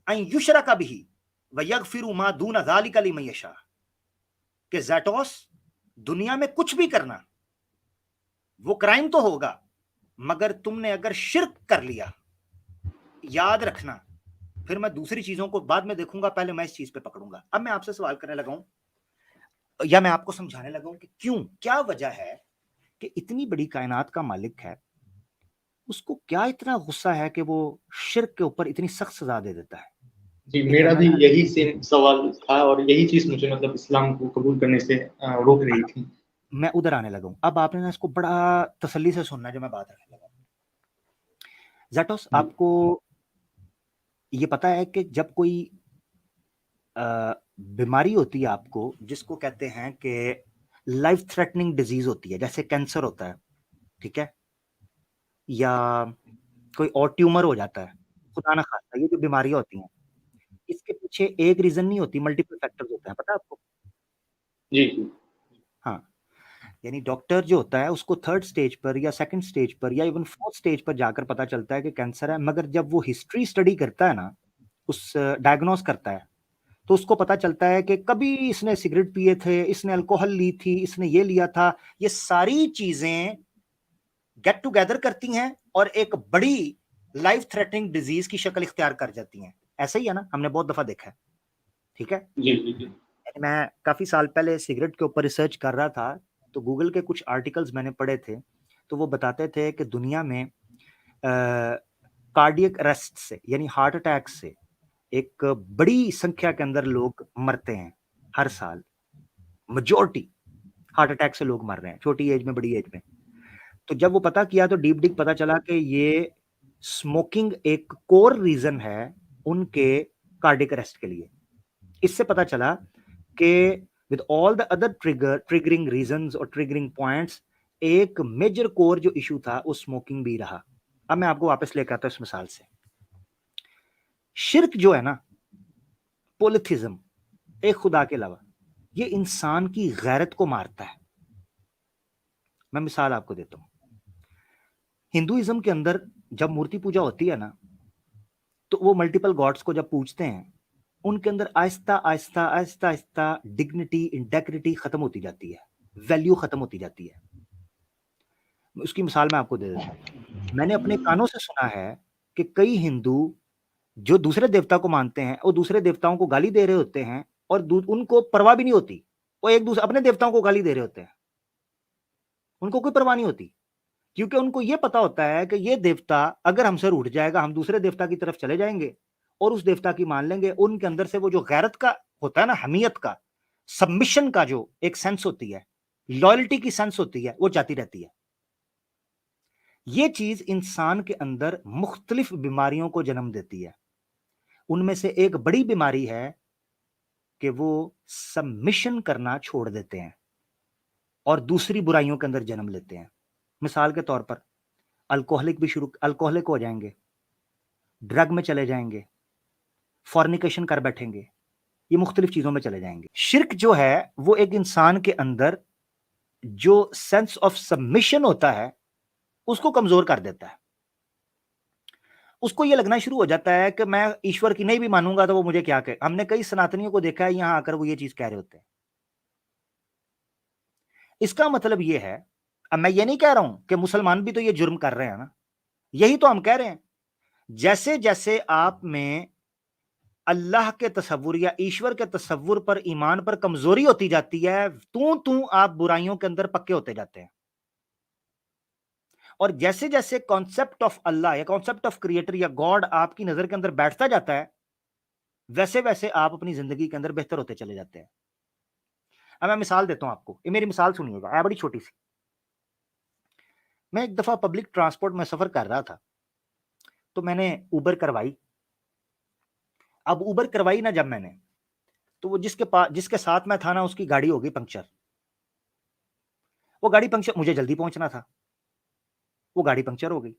अन युशरका बिही व यगफिरु मा दून ज़ालिका लिमन यशा, कि ज़ैटोस, दुनिया में कुछ भी करना वो क्राइम तो होगा, मगर तुमने अगर शिर्क कर लिया, याद रखना, फिर मैं दूसरी चीजों को बाद में देखूंगा, पहले मैं इस चीज पे पकड़ूंगा। अब मैं आपसे सवाल करने लगा हूं या मैं आपको समझाने लगा हूं कि क्यों, क्या वजह है कि इतनी बड़ी कायनात का मालिक है, उसको क्या इतना गुस्सा है कि वो शिर्क के ऊपर इतनी सख्त सजा दे देता है। जी, एक मेरा भी जनरल, यही सेम सवाल था और यही चीज मुझे मतलब इस्लाम को कबूल करने से रोक रही थी। मैं उधर आने लगा हूं। अब आपने ना इसको बड़ा तसल्ली से सुनना जो मैं बात रखने लगा। जैटोस, आपको ये पता है कि जब कोई बीमारी होती है आपको, जिसको कहते हैं कि लाइफ थ्रेटनिंग डिजीज होती है, जैसे कैंसर होता है, ठीक है, या कोई और ट्यूमर हो जाता है, खुदा ना खास्ता, ये जो बीमारियां होती हैं, इसके पीछे एक रीजन नहीं होती, मल्टीपल फैक्टर्स होते हैं, पता है आपको? जी जी। हाँ, यानी डॉक्टर जो होता है उसको थर्ड स्टेज पर या सेकंड स्टेज पर या इवन फोर्थ स्टेज पर जाकर पता चलता है कि कैंसर है, मगर जब वो हिस्ट्री स्टडी करता है ना, उस डायग्नोस करता है, तो उसको पता चलता है कि कभी इसने सिगरेट पिए थे, इसने अल्कोहल ली थी, इसने ये लिया था, ये सारी चीजें गेट टुगेदर करती हैं और एक बड़ी लाइफ थ्रेटनिंग डिजीज की शक्ल इख्तियार कर जाती हैं। ऐसा ही है ना, हमने बहुत दफा देखा है, ठीक है। जी जी जी। मैं काफी साल पहले सिगरेट के ऊपर रिसर्च कर रहा था, तो गूगल के कुछ आर्टिकल्स मैंने पढ़े थे, तो वो बताते थे कि दुनिया में कार्डियक अरेस्ट से, यानी हार्ट अटैक से, एक बड़ी संख्या के अंदर लोग मरते हैं हर साल। मेजोरिटी हार्ट अटैक से लोग मर रहे हैं, छोटी एज में, बड़ी एज में। तो जब वो पता किया तो डीप डीप पता चला कि ये स्मोकिंग एक कोर रीजन है उनके कार्डियक अरेस्ट के लिए। इससे पता चला कि with all the other triggering reasons और ट्रिगरिंग पॉइंट्स, एक मेजर कोर जो इशू था वो स्मोकिंग भी रहा। अब मैं आपको वापस लेकर आता हूं इस मिसाल से। शिर्क जो है ना, पोलिथिज्म, एक खुदा के अलावा, ये इंसान की गैरत को मारता है। मैं मिसाल आपको देता हूं। हिंदुइज्म के अंदर जब मूर्ति पूजा होती है ना, तो वो मल्टीपल गॉड्स को जब पूजते हैं, उनके अंदर आहिस्ता आहिस्ता आहिस्ता आहिस्ता डिग्निटी, इंटेग्रिटी खत्म होती जाती है, वैल्यू खत्म होती जाती है। उसकी मिसाल मैं आपको दे देता हूं। मैंने अपने कानों से सुना है कि कई हिंदू जो दूसरे देवता को मानते हैं, वो दूसरे देवताओं को गाली दे रहे होते हैं और उनको परवाह भी नहीं होती, वो एक दूसरे अपने देवताओं को गाली दे रहे होते हैं, उनको कोई परवाह नहीं होती, क्योंकि उनको यह पता होता है कि ये देवता अगर हमसे रूठ जाएगा, हम दूसरे देवता की तरफ चले जाएंगे और उस देवता की मान लेंगे। उनके अंदर से वो जो गैरत का होता है ना, हमीयत का, सबमिशन का जो एक सेंस होती है, लॉयल्टी की सेंस होती है, वो जाती रहती है। ये चीज इंसान के अंदर मुख्तलिफ बीमारियों को जन्म देती है। उनमें से एक बड़ी बीमारी है कि वो सबमिशन करना छोड़ देते हैं और दूसरी बुराइयों के अंदर जन्म लेते हैं। मिसाल के तौर पर अल्कोहलिक हो जाएंगे, ड्रग में चले जाएंगे, फॉर्निकेशन कर बैठेंगे, ये मुख्तलिफ चीजों में चले जाएंगे। शिर्क जो है वो एक इंसान के अंदर जो सेंस ऑफ सबमिशन होता है उसको कमजोर कर देता है। उसको ये लगना शुरू हो जाता है कि मैं ईश्वर की नहीं भी मानूंगा तो वो मुझे क्या कहे। हमने कई सनातनियों को देखा है यहां आकर वो ये चीज कह रहे होते हैं। इसका मतलब ये है, अब मैं ये नहीं कह रहा हूं कि मुसलमान भी तो ये जुर्म कर रहे हैं ना, यही तो हम कह रहे हैं। जैसे जैसे आप में अल्लाह के तसव्वुर या ईश्वर के तसव्वुर पर, ईमान पर कमजोरी होती जाती है, तू आप बुराइयों के अंदर पक्के होते जाते हैं। और जैसे जैसे कॉन्सेप्ट ऑफ अल्लाह या कॉन्सेप्ट ऑफ क्रिएटर या गॉड आपकी नजर के अंदर बैठता जाता है, वैसे वैसे आप अपनी जिंदगी के अंदर बेहतर होते चले जाते हैं। अब मैं मिसाल देता हूं आपको, ये मेरी मिसाल सुनिएगा, बड़ी छोटी सी। मैं एक दफा पब्लिक ट्रांसपोर्ट में सफर कर रहा था, तो मैंने उबर करवाई। अब उबर करवाई ना जब मैंने, तो वो जिसके साथ मैं था ना, उसकी गाड़ी हो गई पंक्चर। वो गाड़ी पंक्चर, मुझे जल्दी पहुंचना था, वो गाड़ी पंक्चर हो गई।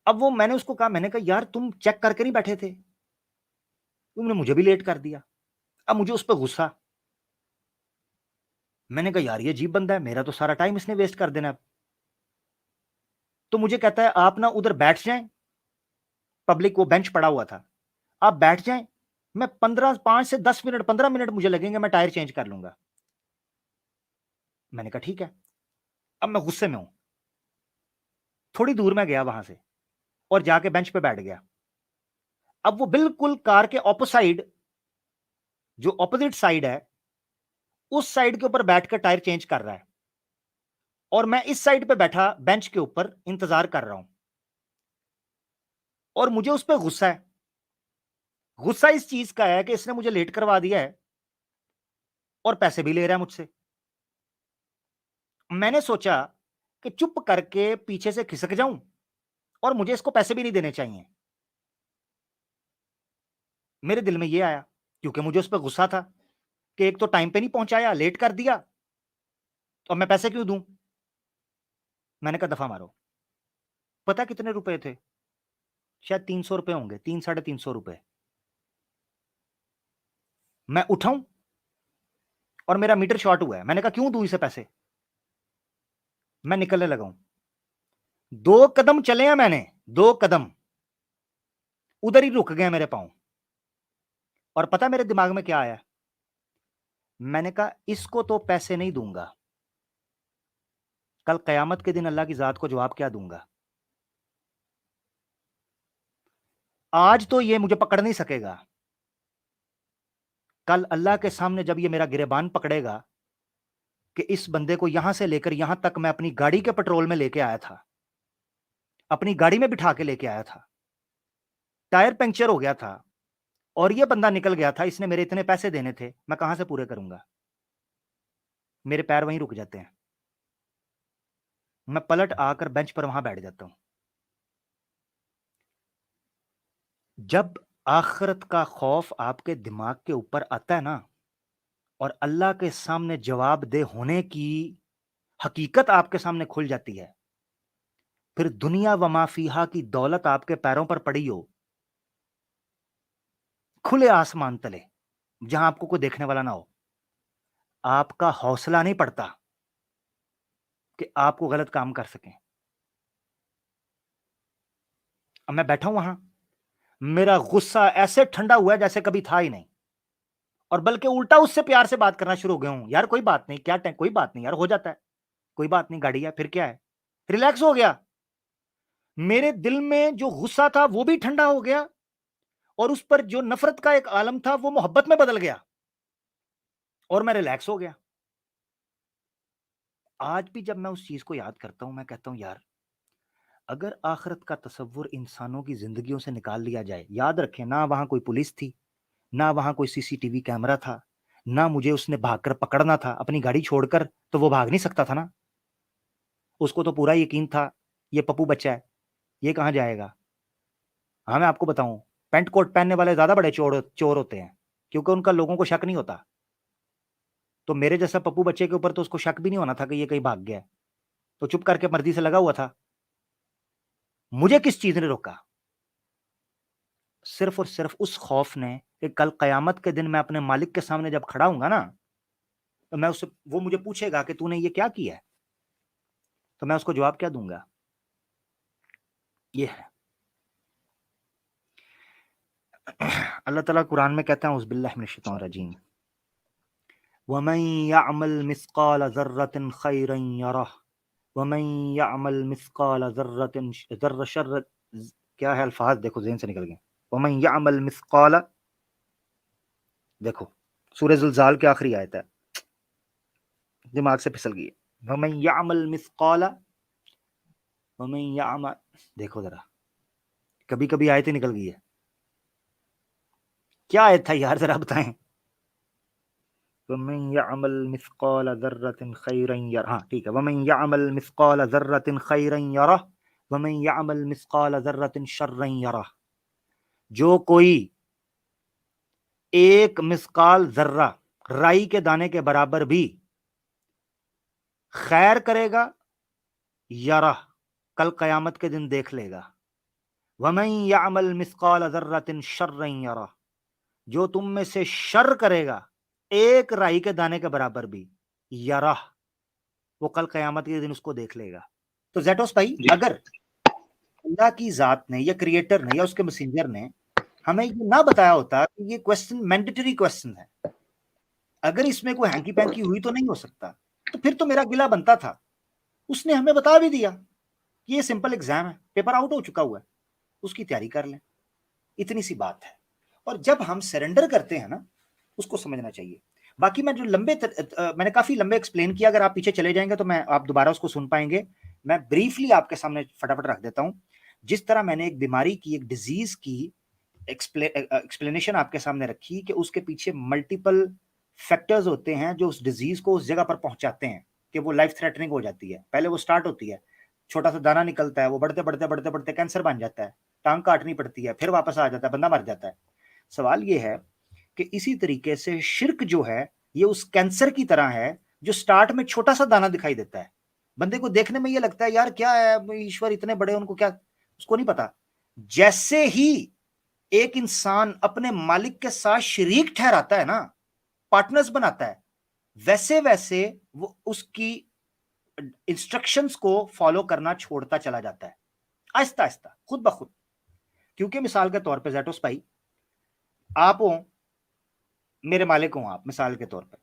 अब वो मैंने उसको कहा, मैंने कहा यार तुम चेक करके नहीं बैठे थे, तुमने मुझे भी लेट कर दिया। अब मुझे उस पर गुस्सा। मैंने कहा यार ये अजीब बंदा है, मेरा तो सारा टाइम इसने वेस्ट कर देना। तो मुझे कहता है आप ना उधर बैठ जाएं, पब्लिक वो बेंच पड़ा हुआ था, आप बैठ जाएं, मैं 5 से 10 मिनट 15 मिनट मुझे लगेंगे, मैं टायर चेंज कर लूंगा। मैंने कहा ठीक है। अब मैं गुस्से में हूं। थोड़ी दूर में गया वहां से और जाके बेंच पे बैठ गया। अब वो बिल्कुल कार के ऑपोसाइड, जो ऑपोजिट साइड है, उस साइड के ऊपर बैठकर टायर चेंज कर रहा है और मैं इस साइड पे बैठा बेंच के ऊपर इंतजार कर रहा हूं। और मुझे उस पर गुस्सा है। गुस्सा इस चीज का है कि इसने मुझे लेट करवा दिया है और पैसे भी ले रहा है मुझसे। मैंने सोचा कि चुप करके पीछे से खिसक जाऊं और मुझे इसको पैसे भी नहीं देने चाहिए। मेरे दिल में ये आया, क्योंकि मुझे उस पर गुस्सा था कि एक तो टाइम पे नहीं पहुंचाया, लेट कर दिया, तो मैं पैसे क्यों दूं। मैंने कहा दफा मारो। पता कितने रुपए थे? शायद 300 रुपए होंगे, 300-350 रुपए। मैं उठाऊं और मेरा मीटर शॉर्ट हुआ है। मैंने कहा क्यों दूं इसे पैसे। मैं निकलने लगा हूं, 2 कदम चले हैं मैंने, 2 कदम, उधर ही रुक गए मेरे पांव। और पता मेरे दिमाग में क्या आया? मैंने कहा इसको तो पैसे नहीं दूंगा, कल कयामत के दिन अल्लाह की जात को जवाब क्या दूंगा। आज तो ये मुझे पकड़ नहीं सकेगा, कल अल्लाह के सामने जब ये मेरा गिरेबान पकड़ेगा कि इस बंदे को यहां से लेकर यहां तक मैं अपनी गाड़ी के पेट्रोल में लेके आया था, अपनी गाड़ी में बिठा के लेके आया था, टायर पंक्चर हो गया था और ये बंदा निकल गया था, इसने मेरे इतने पैसे देने थे, मैं कहां से पूरे करूंगा। मेरे पैर वहीं रुक जाते हैं, मैं पलट आकर बेंच पर वहां बैठ जाता हूं। जब आखिरत का खौफ आपके दिमाग के ऊपर आता है ना, और अल्लाह के सामने जवाब दे होने की हकीकत आपके सामने खुल जाती है, फिर दुनिया व माफिहा की दौलत आपके पैरों पर पड़ी हो, खुले आसमान तले, जहां आपको कोई देखने वाला ना हो, आपका हौसला नहीं पड़ता कि आपको गलत काम कर सकें। अब मैं बैठा हूं वहां, मेरा गुस्सा ऐसे ठंडा हुआ है जैसे कभी था ही नहीं, और बल्कि उल्टा उससे प्यार से बात करना शुरू हो गया हूं। यार कोई बात नहीं, क्या कोई बात नहीं यार, हो जाता है, कोई बात नहीं, गाड़ी है, फिर क्या है, रिलैक्स हो गया। मेरे दिल में जो गुस्सा था वो भी ठंडा हो गया, और उस पर जो नफरत का एक आलम था वो मोहब्बत में बदल गया, और मैं रिलैक्स हो गया। आज भी जब मैं उस चीज को याद करता हूं, मैं कहता हूं यार, अगर आखिरत का तसव्वुर इंसानों की जिंदगियों से निकाल लिया जाए, याद रखें ना वहां कोई पुलिस थी, ना वहां कोई सीसीटीवी कैमरा था, ना मुझे उसने भागकर पकड़ना था, अपनी गाड़ी छोड़कर तो वो भाग नहीं सकता था ना। उसको तो पूरा यकीन था ये पप्पू बच्चा है, ये कहां जाएगा। हाँ मैं आपको बताऊं, पेंट कोट पहनने वाले ज्यादा बड़े चोर चोर होते हैं, क्योंकि उनका लोगों को शक नहीं होता। तो मेरे जैसा पप्पू बच्चे के ऊपर तो उसको शक भी नहीं होना था कि ये कहीं भाग गया है, तो चुप करके मर्जी से लगा हुआ था। मुझे किस चीज ने रोका? सिर्फ और सिर्फ उस खौफ ने कि कल कयामत के दिन मैं अपने मालिक के सामने जब खड़ा हूंगा ना, तो मैं उससे, वो मुझे पूछेगा कि तूने ये क्या किया है, तो मैं उसको जवाब क्या दूंगा। ये है। अल्लाह ताला कुरान में कहता है उज़बिल्लाहि मिनश शैतानिर रजीम, वमन यअमल मिस्काल ज़र्रतिन खैरन यरह वमन यअमल मिस्काल ज़र्रतिन ज़र्र शर्र, क्या है अल्फाज देखो ज़हन से निकल गए। वमन यअमल मिस्काल, देखो सूरह ज़ुलज़ाल की आखिरी आयत है, दिमाग से फिसल गई है। वमन यअमल मिस्काल, वमन यअमल, देखो जरा, कभी कभी आयतें निकल गई है। क्या आयत था यार, जरा बताएं। वमन यअमल मिस्काल ज़र्रतिन खैरन यरह, हाँ ठीक है, वमन यअमल मिस्काल ज़र्रतिन खैरन यरह वमन यअमल मिस्काल ज़र्रतिन शर्रन यरह। जो कोई एक मिस्काल जर्रा, राई के दाने के बराबर भी खैर करेगा, यरह, कल कयामत के दिन देख लेगा। वमन यअमल मिस्काल ज़र्रतिन शर्रन यरह, जो तुम में से शर करेगा एक राई के दाने के बराबर भी, यरह, वो कल कयामत के दिन उसको देख लेगा। तो जेटोस भाई, अगर अल्लाह की जात ने या क्रिएटर ने या उसके मैसेंजर ने हमें ये ना बताया होता कि ये क्वेश्चन मैंडेटरी क्वेश्चन है, अगर इसमें कोई हैंकी पैंकी हुई तो नहीं हो सकता, तो फिर तो मेरा गिला बनता था। उसने हमें बता भी दिया कि ये सिंपल एग्जाम है, पेपर आउट हो चुका हुआ है, उसकी तैयारी कर लें, इतनी सी बात है। और जब हम सरेंडर करते हैं ना, उसको समझना चाहिए। बाकी मैं जो मैंने काफी लंबे एक्सप्लेन किया, अगर आप पीछे चले जाएंगे तो मैं आप दोबारा उसको सुन पाएंगे। मैं ब्रीफली आपके सामने फटाफट रख देता हूं। जिस तरह मैंने एक बीमारी की, एक डिजीज की एक्सप्लेनेशन आपके सामने रखी कि उसके पीछे मल्टीपल फैक्टर्स होते हैं जो उस डिजीज को उस जगह पर पहुंचाते हैं कि वो लाइफ थ्रेटनिंग हो जाती है। पहले वो स्टार्ट होती है छोटा सा दाना निकलता है, वो बढ़ते बढ़ते बढ़ते बढ़ते कैंसर बन जाता है, टांग काटनी पड़ती है, फिर वापस आ जाता है, बंदा मर जाता है। सवाल ये है कि इसी तरीके से शिर्क जो है ये उस कैंसर की तरह है जो स्टार्ट में छोटा सा दाना दिखाई देता है, बंदे को देखने में ये लगता है यार क्या है, ईश्वर इतने बड़े, उनको क्या, उसको नहीं पता। जैसे ही एक इंसान अपने मालिक के साथ शरीक ठहराता है ना, पार्टनर्स बनाता है, वैसे वैसे वो उसकी इंस्ट्रक्शंस को फॉलो करना छोड़ता चला जाता है, आहिस्ता आहिस्ता, खुद ब खुद। क्योंकि मिसाल के तौर पे जैटोस भाई, आप हो, मेरे मालिक हो आप, मिसाल के तौर पर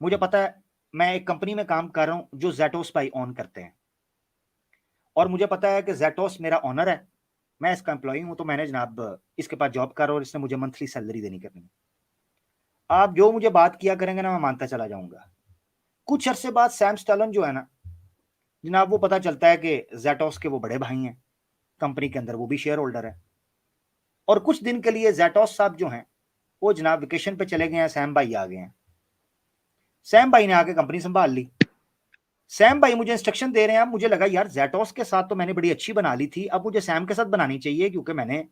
मुझे पता है मैं एक कंपनी में काम कर रहा हूं जो जैटोस भाई ऑन करते हैं, और मुझे पता है कि जैटोस मेरा ऑनर है, मैं इसका एम्प्लॉई हूं, तो मैंने जनाब इसके पास जॉब कर रहा हूं और इसने मुझे मंथली सैलरी देनी करनी है। आप जो मुझे बात किया करेंगे ना, मैं मानता चला जाऊंगा। कुछ अरसे बाद सैम स्टैलन जो है ना जनाब, वो पता चलता है कि जैटोस के वो बड़े भाई हैं कंपनी के अंदर, वो भी शेयर होल्डर है, और कुछ दिन के लिए जैटोस साहब जो हैं वो जनाब वेकेशन पे चले गए हैं, सैम भाई आ गए हैं। सैम भाई ने आके कंपनी संभाल ली। सैम भाई मुझे इंस्ट्रक्शन दे रहे हैं, अब मुझे लगा यार जैटोस के साथ तो मैंने बड़ी अच्छी बना ली थी, अब मुझे सैम के साथ बनानी चाहिए क्योंकि मैंने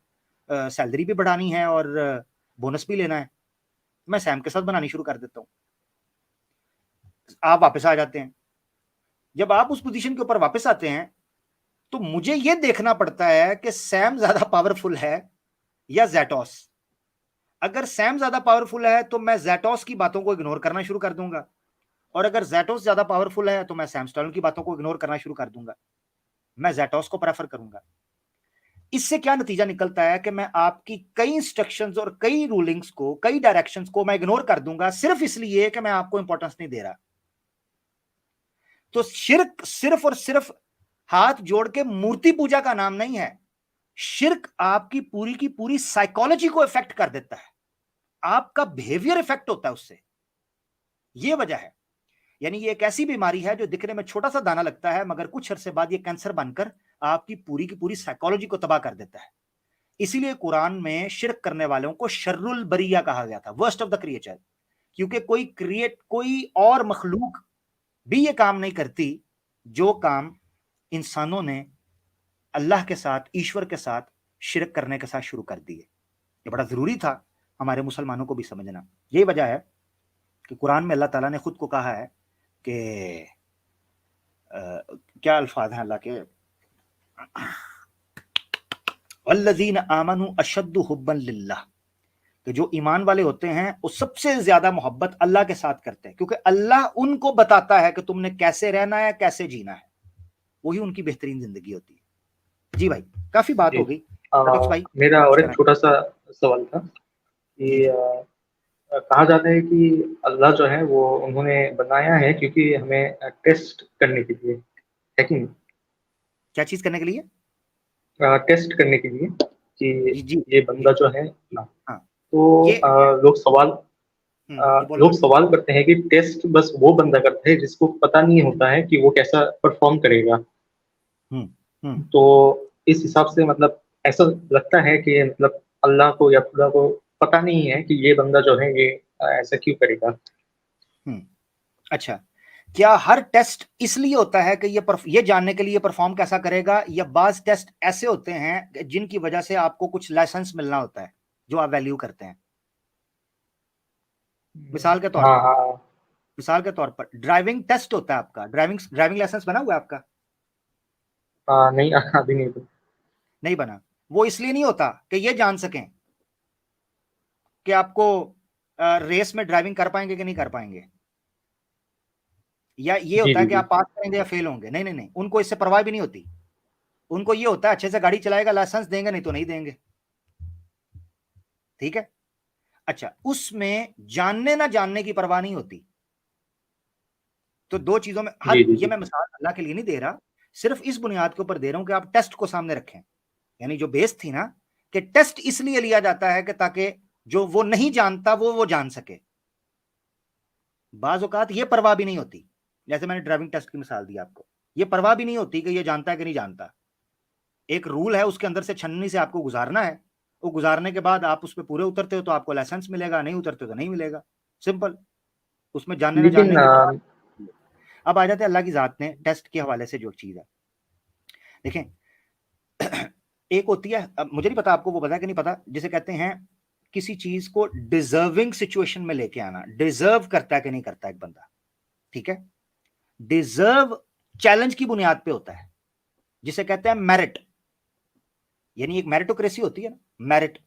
सैलरी भी बढ़ानी है और बोनस भी लेना है, मैं सैम के साथ बनानी शुरू कर देता हूँ। आप वापस आ जाते हैं। जब आप उस पोजीशन के ऊपर वापस आते हैं तो मुझे यह देखना पड़ता है कि सैम ज्यादा पावरफुल है या जैटोस। अगर सैम ज्यादा पावरफुल है तो मैं जैटोस की बातों को इग्नोर करना शुरू कर दूंगा, और अगर जैटोस ज्यादा पावरफुल है तो मैं सैम स्टॉर्न की बातों को इग्नोर करना शुरू कर दूंगा, मैं जैटोस को प्रेफर करूंगा। इससे क्या नतीजा निकलता है कि मैं आपकी कई इंस्ट्रक्शंस और कई रूलिंग्स को, कई डायरेक्शंस को मैं इग्नोर कर दूंगा सिर्फ इसलिए कि मैं आपको इंपॉर्टेंस नहीं दे रहा। तो शिर्क सिर्फ और सिर्फ हाथ जोड़ के मूर्ति पूजा का नाम नहीं है। शिर्क आपकी पूरी की पूरी साइकोलॉजी को इफेक्ट कर देता है, आपका बिहेवियर इफेक्ट होता है उससे। यह वजह है, यानी ये एक ऐसी बीमारी है जो दिखने में छोटा सा दाना लगता है मगर कुछ अरसे बाद ये कैंसर बनकर आपकी पूरी की पूरी साइकोलॉजी को तबाह कर देता है। इसीलिए कुरान में शिर्क करने वालों को शर्रुल बरिया कहा गया था, वर्स्ट ऑफ द क्रिएचर, क्योंकि कोई और मखलूक भी ये काम नहीं करती जो काम इंसानों ने अल्लाह के साथ, ईश्वर के साथ शिर्क करने के साथ शुरू कर दिए। ये बड़ा जरूरी था हमारे मुसलमानों को भी समझना। यही वजह है कि कुरान में अल्लाह ताला ने खुद को कहा है कि क्या अल्फाज हैं अल्लाह के, वल्लज़ीन आमनू अशद्दु हुब्बन लिल्लाह, कि जो ईमान वाले होते हैं वो सबसे ज्यादा मोहब्बत अल्लाह के साथ करते हैं, क्योंकि अल्लाह उनको बताता है कि तुमने कैसे रहना है, कैसे जीना है, वही उनकी बेहतरीन जिंदगी होती है। जी भाई, काफी बात हो गई। भाई मेरा और एक छोटा सा सवाल था कि कहा जाता है कि अल्लाह जो है वो उन्होंने बनाया है क्योंकि हमें टेस्ट करने के लिए, है कि नहीं? क्या चीज करने के लिए? टेस्ट करने के लिए कि जी ये बंदा जो है ना, हाँ, तो लोग ये सवाल करते हैं कि टेस्ट बस वो बंदा करता है जिसको पता नहीं होता है कि वो कैसा परफॉर्म करेगा। तो इस हिसाब से मतलब ऐसा लगता है कि मतलब अल्लाह को या खुदा को पता नहीं है कि ये बंदा जो है ये ऐसा क्यों करेगा। अच्छा, क्या हर टेस्ट इसलिए होता है कि ये जानने के लिए परफॉर्म कैसा करेगा, या बाज टेस्ट ऐसे होते हैं जिनकी वजह से आपको कुछ लाइसेंस मिलना होता है जो आप वैल्यू करते हैं? मिसाल के तौर पर, मिसाल के तौर पर ड्राइविंग टेस्ट होता है आपका, ड्राइविंग लाइसेंस बना हुआ है आपका? नहीं, अभी नहीं बना। वो इसलिए नहीं होता कि ये जान सकें कि आपको रेस में ड्राइविंग कर पाएंगे कि नहीं कर पाएंगे, या ये जी होता है जी कि जी। आप पास करेंगे या फेल होंगे। नहीं नहीं नहीं, उनको इससे परवाह भी नहीं होती। उनको ये होता है अच्छे से गाड़ी चलाएगा, लाइसेंस देंगे, नहीं तो नहीं देंगे। ठीक है? अच्छा, उसमें जानने ना जानने की परवाह नहीं होती। तो दो चीजों में जी हर, जी ये जी। मैं मिसाल अल्लाह के लिए नहीं दे रहा, सिर्फ इस बुनियाद के ऊपर दे रहा हूं कि आप टेस्ट को सामने रखें। यानी जो बेस थी ना, कि टेस्ट इसलिए लिया जाता है कि ताकि जो वो नहीं जानता वो जान सके। बाज औकात ये परवाह भी नहीं होती, जैसे मैंने ड्राइविंग टेस्ट की मिसाल दी आपको, ये परवाह भी नहीं होती कि ये जानता है कि नहीं जानता। एक रूल है, उसके अंदर से छन्नी से आपको गुजारना है, वो गुजारने के बाद आप उस पर पूरे उतरते हो तो आपको लाइसेंस मिलेगा, नहीं उतरते तो नहीं मिलेगा। सिंपल। उसमें जानने ना लेकिन जानने की परवाह। अब आ जाते हैं अल्लाह की जात ने टेस्ट के हवाले से जो चीज है। देखें, एक होती है, अब मुझे नहीं पता आपको वो पता है कि नहीं पता, जिसे कहते हैं किसी चीज को डिजर्विंग सिचुएशन में लेके आना। डिजर्व करता है कि नहीं करता एक बंदा, ठीक है। डिजर्व चैलेंज की बुनियाद पे होता है, जिसे कहते हैं मेरिट, यानी एक मेरिटोक्रेसी होती है ना, मेरिट।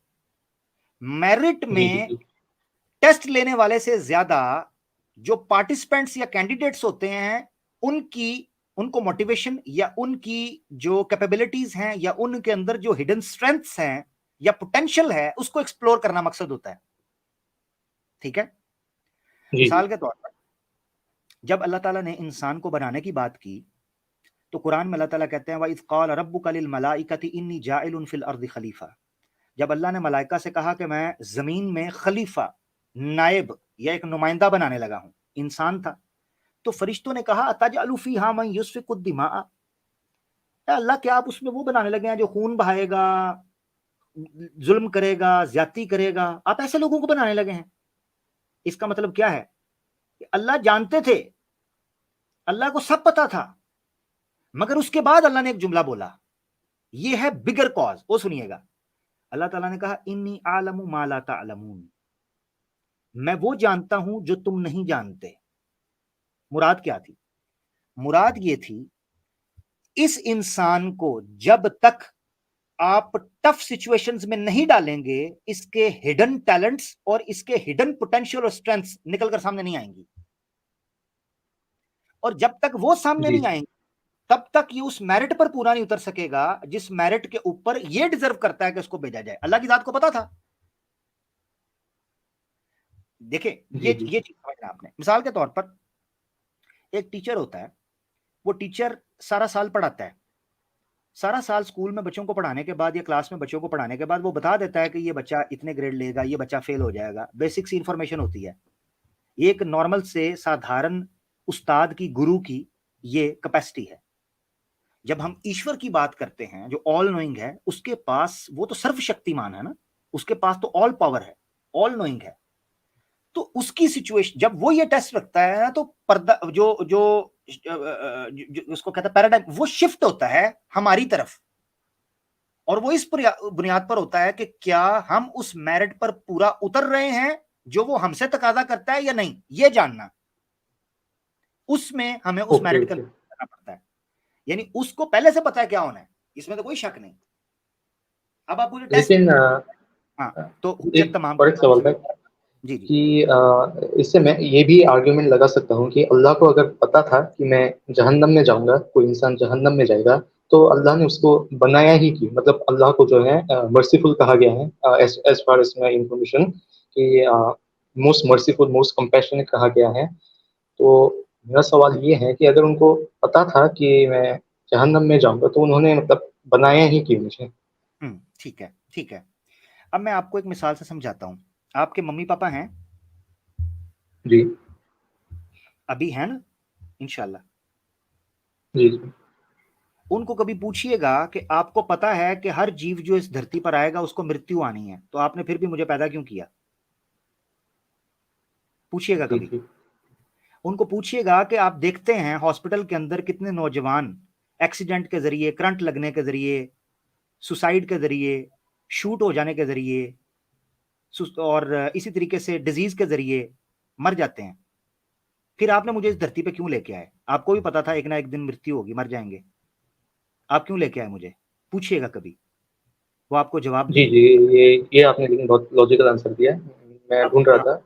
मेरिट जी जी में जी टेस्ट लेने वाले से ज्यादा जो पार्टिसिपेंट्स या कैंडिडेट्स होते हैं, उनको मोटिवेशन या उनकी जो कैपेबिलिटीज हैं या उनके अंदर जो हिडन स्ट्रेंथ्स हैं या पोटेंशियल है, उसको एक्सप्लोर करना मकसद होता है, ठीक है। जी जी मिसाल के तौर पर जब अल्लाह ताला ने इंसान को बनाने की बात की, तो कुरान में अल्लाह ताला कहते हैं वइज़ क़ाल रब्बुका लिल मलाइकति इन्नी जाइलुन फिल अर्दि खलीफा। जब अल्लाह ने मलाइका से कहा कि मैं जमीन में खलीफा, नायब या एक नुमाइंदा बनाने लगा हूं, इंसान था, तो फरिश्तों ने कहा अतजअलु फीहा मन युस्फिकु दिमाअ, अल्लाह क्या आप उसमें वो बनाने लगे हैं जो खून बहाएगा, जुल्म करेगा, ज्यादती करेगा, आप ऐसे लोगों को बनाने लगे हैं। इसका मतलब क्या है कि अल्लाह जानते थे, अल्लाह को सब पता था, मगर उसके बाद अल्लाह ने एक जुमला बोला, ये है बिगर कॉज। वो सुनिएगा, अल्लाह ताला ने कहा इन्नी आलमु मा ला तालमून, मैं वो जानता हूं जो तुम नहीं जानते। मुराद क्या थी? मुराद ये थी, इस इंसान को जब तक आप टफ सिचुएशंस में नहीं डालेंगे, इसके हिडन टैलेंट्स और इसके हिडन पोटेंशियल और स्ट्रेंथ्स निकलकर सामने नहीं आएंगी। और जब तक वो सामने जी नहीं आएंगे, तब तक ये उस मेरिट पर पूरा नहीं उतर सकेगा जिस मेरिट के ऊपर ये डिजर्व करता है कि उसको भेजा जाए। अल्लाह की जात को पता था। देखिए, जी जी ये चीज समझना आपने। मिसाल के तौर पर एक टीचर होता है, वो टीचर सारा साल पढ़ाता है, सारा साल स्कूल में बच्चों को पढ़ाने के बाद या क्लास में बच्चों को पढ़ाने के बाद वो बता देता है कि ये बच्चा इतने ग्रेड लेगा, ये बच्चा फेल हो जाएगा। बेसिक सी इंफॉर्मेशन होती है। एक नॉर्मल से साधारण उस्ताद की, गुरु की ये कैपेसिटी है। जब हम ईश्वर की बात करते हैं जो ऑल नोइंग है, उसके पास, वो तो सर्वशक्तिमान है ना, उसके पास तो ऑल पावर है, ऑल नोइंग है। तो उसकी सिचुएशन जब वो ये टेस्ट रखता है ना, तो पर्दा जो जो उसको कहता है पैराडाइम, वो शिफ्ट होता है हमारी तरफ। और वो इस बुनियाद पर होता है कि क्या हम उस मेरिट पर पूरा उतर रहे हैं जो वो हमसे तकाजा करता है या नहीं, ये जानना। उसमें हमें उस ओके मेरिट का ओके। करना पड़ता है, यानी उसको पहले से पता है क्या होना है, इसमें तो कोई शक नहीं। अब आप मुझे टेस्ट, लेकिन हाँ, तो हुज्जत एक तमाम और एक सवाल था जी जी कि इससे मैं ये भी आर्ग्यूमेंट लगा सकता हूँ कि अल्लाह को अगर पता था कि मैं जहन्नम में जाऊंगा, कोई इंसान जहन्नम में जाएगा, तो अल्लाह ने उसको बनाया ही क्यों? मतलब अल्लाह को जो है मर्सीफुल कहा गया है, as far as my information, कि मोस्ट मर्सीफुल, मोस्ट कंपैशनेट कहा गया है। तो मेरा सवाल ये है कि अगर उनको पता था कि मैं जहन्नम में जाऊंगा, तो उन्होंने मतलब बनाया ही क्यों मुझे? ठीक है, ठीक है। अब मैं आपको एक मिसाल से समझाता हूँ। आपके मम्मी पापा हैं? जी अभी हैं ना, इंशाल्लाह। जी जी उनको कभी पूछिएगा कि आपको पता है कि हर जीव जो इस धरती पर आएगा उसको मृत्यु आनी है, तो आपने फिर भी मुझे पैदा क्यों किया? पूछिएगा जी कभी। जी उनको पूछिएगा कि आप देखते हैं हॉस्पिटल के अंदर कितने नौजवान एक्सीडेंट के जरिए, करंट लगने के जरिए, सुसाइड के जरिए, शूट हो जाने के जरिए और इसी तरीके से डिजीज के जरिए मर जाते हैं। फिर आपने मुझे इस धरती पे क्यों लेके आए? आपको भी पता था एक ना एक दिन मृत्यु होगी, मर जाएंगे। आप क्यों लेके आए मुझे? पूछिएगा कभी, वो आपको जवाब जी देंगे। जी। ये आपने लेकिन बहुत लॉजिकल आंसर दिया है। मैं अब ढूंढ रहा हाँ, था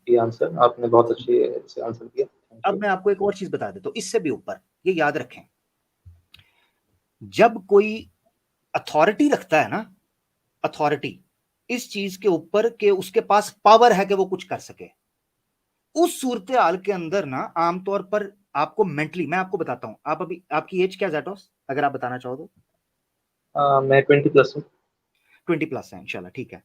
ये आंसर, आपने बहुत अच्छे से आंसर दिया, थैंक अब यू। मैं आपको एक और चीज बता देता हूँ इससे भी ऊपर। ये याद रखें, जब कोई अथॉरिटी रखता है ना, अथॉरिटी इस चीज के ऊपर कि उसके पास पावर है कि वो कुछ कर सके, उस सूरत हाल के अंदर ना आमतौर पर आपको मेंटली, मैं आपको बताता हूं, आप अभी, आपकी एज क्या जैटोस, अगर आप बताना चाहो तो? मैं 20+ हूँ। 20+ है, इंशाल्लाह, ठीक है।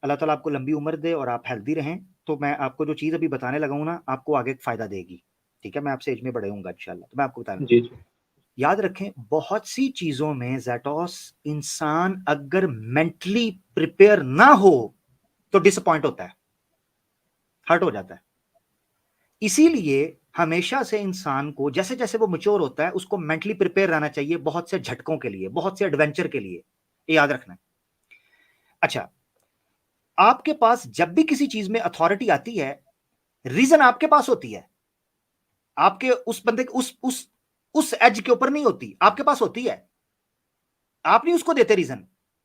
अल्लाह ताला आपको लंबी उम्र दे और आप हेल्दी रहें। तो मैं आपको जो चीज़ अभी बताने लगा हूं ना, आपको आगे फायदा देगी, ठीक है। मैं आपसे एज में बड़े हूंगा इंशाल्लाह, तो मैं आपको बता रहा हूं। जी जी याद रखें, बहुत सी चीजों में जैटोस, इंसान अगर मेंटली प्रिपेयर ना हो तो डिसअपॉइंट होता है, हर्ट हो जाता है। इसीलिए हमेशा से इंसान को जैसे जैसे वो मैच्योर होता है उसको मेंटली प्रिपेयर रहना चाहिए बहुत से झटकों के लिए, बहुत से एडवेंचर के लिए, ये याद रखना। अच्छा, आपके पास जब भी किसी चीज में अथॉरिटी आती है, रीजन आपके पास होती है, आपके उस बंदे उस एज के ऊपर नहीं होती, आपके पास होती है। आप नहीं उसको देते रीजन,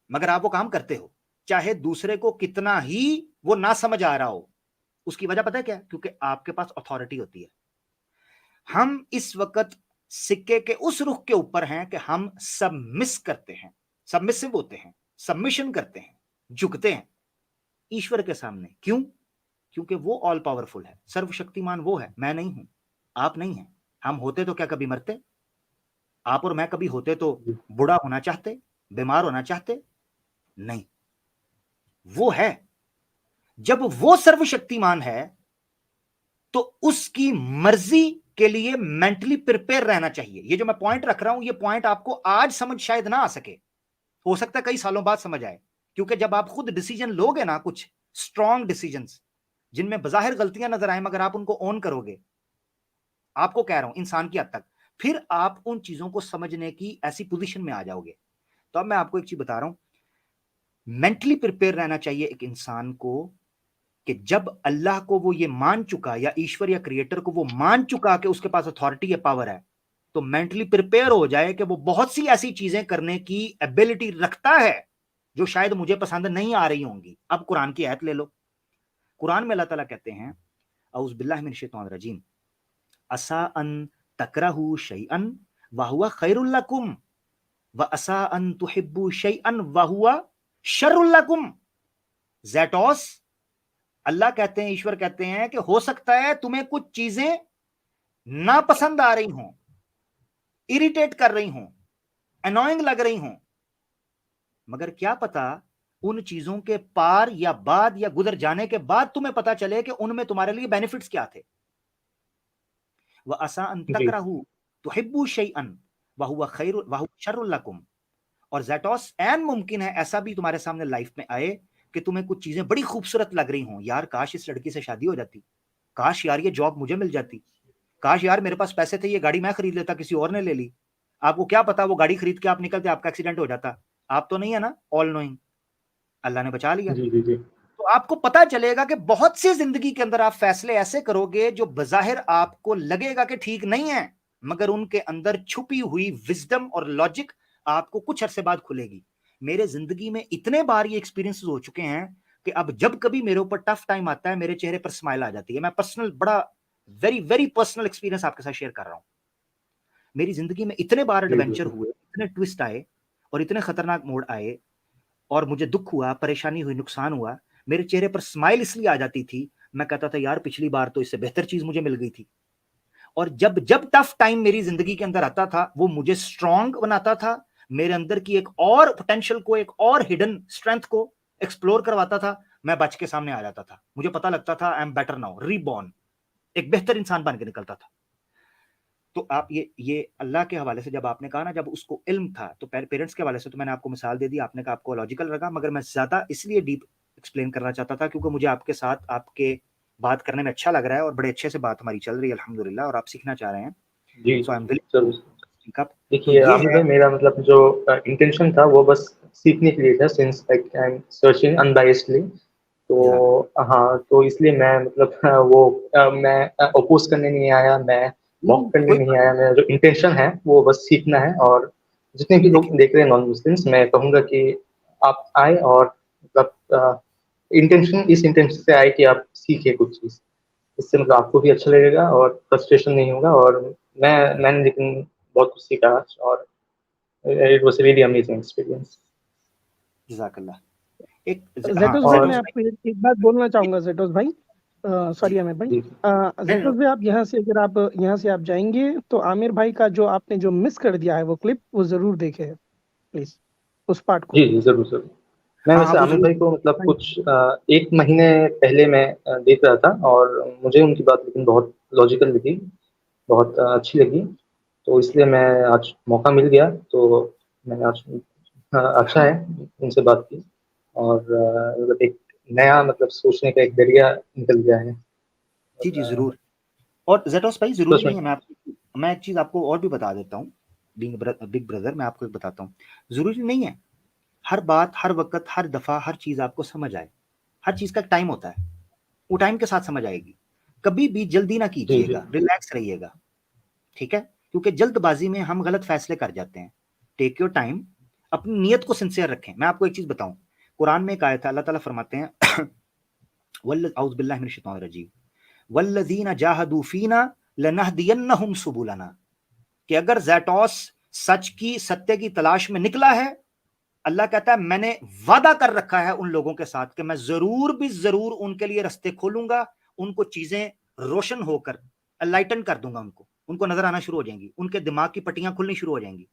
मगर आप वो काम करते हो, चाहे दूसरे को कितना ही वो ना समझ आ रहा हो। उसकी वजह पता है क्या? क्योंकि आपके पास अथॉरिटी होती है। हम इस वक्त सिक्के के उस रुख के ऊपर हैं कि हम सबमिस करते हैं, सबमिसिव होते हैं, सबमिशन करते हैं, झुकते हैं ईश्वर के सामने। क्यों? क्योंकि वो ऑल पावरफुल है, सर्वशक्तिमान वो है, मैं नहीं हूं, आप नहीं हैं। हम होते तो क्या कभी मरते? आप और मैं कभी होते तो बूढ़ा होना चाहते, बीमार होना चाहते? नहीं, वो है। जब वो सर्वशक्तिमान है तो उसकी मर्जी के लिए मेंटली प्रिपेयर रहना चाहिए। ये जो मैं पॉइंट रख रहा हूं, ये पॉइंट आपको आज समझ शायद ना आ सके, हो सकता है कई सालों बाद समझ आए, क्योंकि जब आप खुद डिसीजन लोगे ना, कुछ स्ट्रॉन्ग डिसीजंस जिनमें बजाहिर गलतियां नजर आए मगर आप उनको ऑन करोगे, आपको कह रहा हूं इंसान की हद तक, फिर आप उन चीजों को समझने की ऐसी पोजीशन में आ जाओगे। तो अब मैं आपको एक चीज बता रहा हूं, मेंटली प्रिपेयर रहना चाहिए एक इंसान को कि जब अल्लाह को वो ये मान चुका, या ईश्वर या क्रिएटर को वो मान चुका कि उसके पास अथॉरिटी है, पावर है, तो मेंटली प्रिपेयर हो जाए कि वो बहुत सी ऐसी चीजें करने की एबिलिटी रखता है जो शायद मुझे पसंद नहीं आ रही होंगी। अब कुरान की आयत ले लो, कुरान में अल्लाह ताला कहते हैं, औज़ु बिल्लाहि मिनश शैतानिर रजीम, असा अन तकरहू शैअन व हुवा खैरुल लकुम व असा अन तुहिब्बू शैअन व हुवा शर्रुल लकुम। ज़ैटोस, अल्लाह कहते हैं, ईश्वर कहते हैं कि हो सकता है तुम्हें कुछ चीजें नापसंद आ रही हों, इरिटेट कर रही हों, अनोइंग लग रही हों, मगर क्या पता उन चीजों के पार या बाद या गुजर जाने के बाद तुम्हें पता चले कि उनमें तुम्हारे लिए बेनिफिट्स क्या थे। व असा अन जी तकरहू तुहिब्बू शैअन व हुवा खैरुल व हुवा शर्रुल लकुम। और ज़ैटोस, एन मुमकिन है ऐसा भी तुम्हारे सामने लाइफ में आए कि तुम्हें कुछ चीजें बड़ी खूबसूरत लग रही हों, यार काश इस लड़की से शादी हो जाती, काश यार ये जॉब मुझे मिल जाती, काश यार मेरे पास पैसे थे, ये गाड़ी मैं खरीद लेता, किसी और ने ले ली। आपको क्या पता वो गाड़ी खरीद के आप निकलते, आपका एक्सीडेंट हो जाता। आप तो नहीं है ना ऑल नोइंग, अल्लाह ने बचा लिया। जी जी जी तो आपको पता चलेगा कि बहुत सी जिंदगी के अंदर आप फैसले ऐसे करोगे जो बजाहिर आपको लगेगा कि ठीक नहीं है, मगर उनके अंदर छुपी हुई विजडम और लॉजिक आपको कुछ अरसे बाद खुलेगी। मेरे जिंदगी में इतने बार ये एक्सपीरियंसेस हो चुके हैं कि अब जब कभी मेरे ऊपर टफ टाइम आता है, मेरे चेहरे पर स्माइल आ जाती है। मैं पर्सनल, बड़ा वेरी वेरी पर्सनल एक्सपीरियंस आपके साथ शेयर कर रहा हूं। मेरी जिंदगी में इतने बार जी एडवेंचर हुए, इतने ट्विस्ट आए और इतने खतरनाक मोड़ आए, और मुझे दुख हुआ, परेशानी हुई, नुकसान हुआ, मेरे चेहरे पर स्माइल इसलिए आ जाती थी, मैं कहता था यार पिछली बार तो इससे बेहतर चीज मुझे मिल गई थी। और जब जब टफ टाइम मेरी जिंदगी के अंदर आता था, वो मुझे स्ट्रांग बनाता था, मेरे अंदर की एक और पोटेंशियल को, एक और हिडन स्ट्रेंथ को एक्सप्लोर करवाता था। मैं बच के सामने आ जाता था, मुझे पता लगता था I am better now, reborn, एक बेहतर इंसान बन के निकलता था। तो आप ये अल्लाह के हवाले से जब आपने कहा ना, जब उसको इल्म था, तो पेरेंट्स के हवाले से तो मैंने आपको मिसाल दे दी, आपने कहा आपको लॉजिकल लगा, मगर मैं ज्यादा इसलिए डीप एक्सप्लेन करना चाहता था क्योंकि मुझे आपके साथ आपके बात करने में अच्छा लग रहा है और बड़े अच्छे से बात हमारी चल रही है अल्हम्दुलिल्लाह, और आप सीखना चाह रहे हैं। जी सो आई एम विलिंग टू जरूर। Speak up. तो देखिए ये आमिर है। भाई, मेरा मतलब जो इंटेंशन था वो बस सीखने के लिए था, since like I am searching unbiasedly. तो जज़ाकल्लाह। हाँ, तो इसलिए मैं मतलब वो मैं अपोज करने नहीं आया, मैं मॉक करने कोई नहीं बात आया। मेरा जो इंटेंशन है वो बस सीखना है। और जितने भी नहीं। देखिए, लोग देख रहे हैं नॉन मुस्लिम्स, मैं कहूँगा कि आप आए और मतलब इंटेंशन इस इंटेंशन से आए कि आप सीखे कुछ चीज़। इससे मतलब आपको भी अच्छा लगेगा और फ्रस्ट्रेशन नहीं होगा। और मैंने लेकिन बहुत कुछ सीखा आज, और it was really amazing experience. जज़ाकल्लाह। एक हाँ, जेटोस भाई, और मैं ज़ैटोस आपको एक बात बोलना भाई। चाहूंगा जेटोस भाई। जी, सॉरी आमिर भाई। जी नहीं, जेटोस भाई, आप यहाँ से, अगर आप यहाँ से आप जाएंगे तो आमिर भाई का जो आपने जो मिस कर दिया है वो क्लिप, वो जरूर देखे प्लीज, उस पार्ट को। जी जी, जरूर जरूर। मैं हाँ हाँ, वैसे वो आमिर जरूर। भाई को मतलब थैंक कुछ एक महीने पहले मैं देख रहा था, और मुझे उनकी बात लेकिन बहुत लॉजिकल लगी, बहुत अच्छी लगी। तो इसलिए मैं आज मौका मिल गया, तो मैंने आज अच्छा है उनसे बात की। और मतलब एक नया मतलब सोचने का एक जरिया निकल गया है। जी जी, और जरूर। और जेटोस भाई जरूरी नहीं है, मैं एक चीज आपको और भी बता देता हूँ, बिग ब्रदर मैं आपको एक बताता हूँ, जरूरी नहीं है हर बात हर वक्त हर दफा हर चीज आपको समझ आए। हर चीज का टाइम होता है, वो टाइम के साथ समझ आएगी। कभी भी जल्दी ना कीजिएगा, रिलैक्स रहिएगा, ठीक है? क्योंकि जल्दबाजी में हम गलत फैसले कर जाते हैं। टेक योर टाइम, अपनी नीयत को सिंसियर रखें। मैं आपको एक चीज बताऊं, कुरान में एक आयत है, अल्लाह ताला फरमाते हैं औज़ु बिल्लाहि मिनश शैतानिर रजीम वल्लज़ीना जाहदू फीना लनहदियन्नहुम सुबुलना, कि अगर ज़ैटोस सच की सत्य की तलाश में निकला है, अल्लाह कहता है मैंने वादा कर रखा है उन लोगों के साथ कि मैं जरूर भी जरूर उनके लिए रास्ते खोलूंगा, उनको चीजें रोशन होकर एनलाइटन कर दूंगा, उनको नजर आना शुरू हो जाएंगी, उनके दिमाग की पट्टियां खुलनी शुरू हो जाएंगी,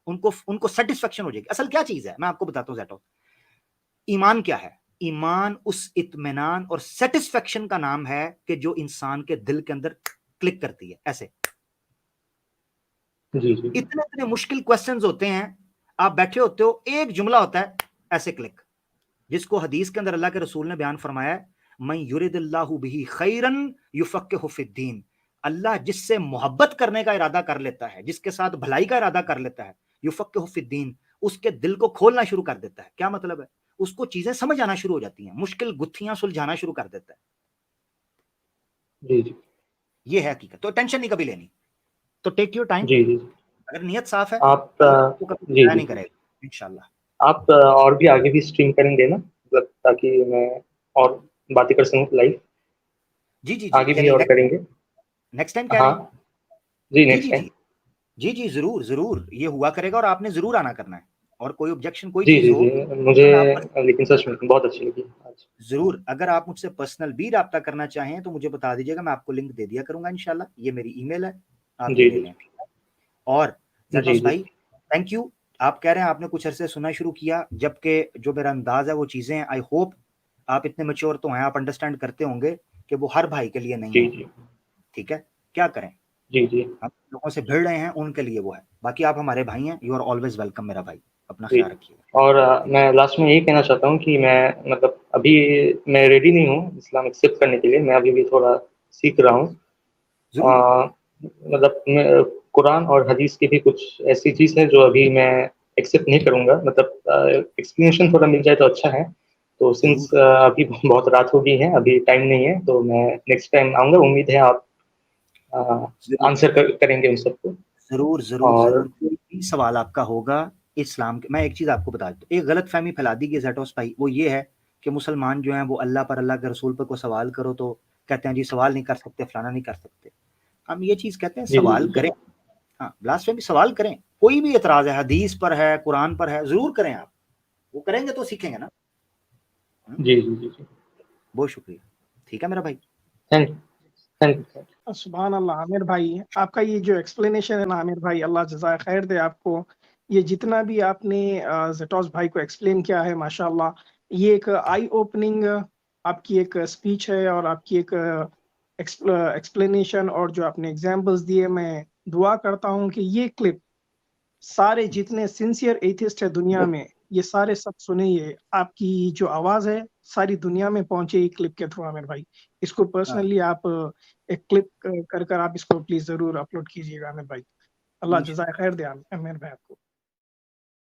उनको सेटिस्फेक्शन हो जाएगी। असल क्या चीज है मैं आपको बताता हूं ज़ैटो, ईमान क्या है? ईमान उस इत्मीनान और सेटिस्फेक्शन का नाम है कि जो इंसान के दिल के अंदर क्लिक करती है ऐसे। जी। इतने इतने मुश्किल क्वेश्चंस होते हैं, आप बैठे होते हो, एक जुमला होता है ऐसे क्लिक, जिसको हदीस के अंदर अल्लाह के रसूल ने बयान फरमाया, मन युरिदिल्लाहु बिही खैरन युफक्किहु फिद्दीन, अल्लाह जिससे मोहब्बत करने का इरादा कर लेता है, जिसके साथ भलाई का इरादा कर लेता है, युफक्किहु फिद्दीन, उसके दिल को खोलना शुरू कर देता है। क्या मतलब है? उसको चीजें समझ आना शुरू हो जाती हैं, मुश्किल गुत्थियां सुलझाना शुरू कर देता है। जी। ये है हकीकत, तो टेंशन नहीं कभी लेनी, तो टेक योर टाइम। जी। अगर नियत साफ है आप तो कभी जी नहीं करेगा इंशाल्लाह। आप और भी आगे भी स्ट्रीम करेंगे ना, मतलब ताकि मैं और बातें कर सकूं लाइव? जी आगे भी यानी और करेंगे? नेक्स्ट टाइम कह रहे हैं? जी जी नेक्स्ट टाइम। जी जरूर ये हुआ करेगा, और आपने जरूर आना करना है, और कोई ऑब्जेक्शन कोई जी चीज हो मुझे तो मैं लेकिन सच में बहुत अच्छी लगी आज। जरूर, अगर आप मुझसे पर्सनल भी रब्ता करना चाहें तो मुझे बता दीजिएगा, मैं आपको लिंक दे दिया करूंगा इंशाल्लाह। ये मेरी ईमेल है, आप ये ले लें। और ज़ैटोस भाई थैंक यू। आप कह रहे हैं आपने कुछ अरसे सुना शुरू किया, जबकि जो मेरा अंदाज है वो चीजें, आई होप आप इतने मैच्योर तो हैं, आप अंडरस्टैंड करते होंगे कि वो हर भाई के लिए नहीं है। ठीक है, क्या करें, हम लोगों से भिड़ रहे हैं, उनके लिए वो है। बाकी आप हमारे भाई हैं, यू आर ऑलवेज वेलकम मेरा भाई, अपना ख्याल रखिए। और मैं लास्ट में यही कहना चाहता हूँ कि मैं मतलब अभी मैं रेडी नहीं हूँ इस्लाम एक्सेप्ट करने के लिए, मैं अभी भी थोड़ा सीख रहा हूँ। मतलब कुरान और हदीस की भी कुछ ऐसी चीज़ है जो अभी मैं एक्सेप्ट नहीं करूँगा, मतलब एक्सप्लेनेशन थोड़ा मिल जाए तो अच्छा है। तो सिंस अभी बहुत रात हो गई है, अभी टाइम नहीं है, तो मैं नेक्स्ट टाइम आऊँगा। उम्मीद है आप आंसर करेंगे उन सबको। जरूर कोई भी सवाल आपका होगा इस्लाम के, मैं एक चीज आपको बता दूं, एक गलत फहमी फैला दी गई ज़ैटोस भाई, वो ये है कि मुसलमान जो हैं वो अल्लाह पर, अल्लाह के रसूल पर को सवाल करो तो कहते हैं जी सवाल नहीं कर सकते, फलाना नहीं कर सकते। हम ये चीज कहते हैं सवाल करें, हाँ ब्लास्फेमी सवाल करें, कोई भी एतराज है हदीस पर है, कुरान पर है, जरूर करें। आप वो करेंगे तो सीखेंगे ना। जी बहुत शुक्रिया, ठीक है मेरा भाई, थैंक यू। सुभान अल्लाह आमिर भाई, आपका ये जो एक्सप्लेनेशन है ना आमिर भाई, अल्लाह जज़ाए खैर दे आपको। ये जितना भी आपने ज़ैटोस भाई को एक्सप्लेन किया है माशाल्लाह, ये एक आई ओपनिंग आपकी एक स्पीच है, और आपकी एक एक्सप्लेनेशन और जो आपने एग्जांपल्स दिए, मैं दुआ करता हूँ कि ये क्लिप सारे जितने सिंसियर एथिस्ट है दुनिया में, ये सारे सब सुने, ये आपकी जो आवाज है सारी दुनिया में पहुंचे ये क्लिप के थ्रू। आमिर भाई, इसको पर्सनली आप एक क्लिप कर आप इसको प्लीज जरूर अपलोड कीजिएगा आमिर भाई। अल्लाह जज़ाए खैर दे आमिर भाई आपको।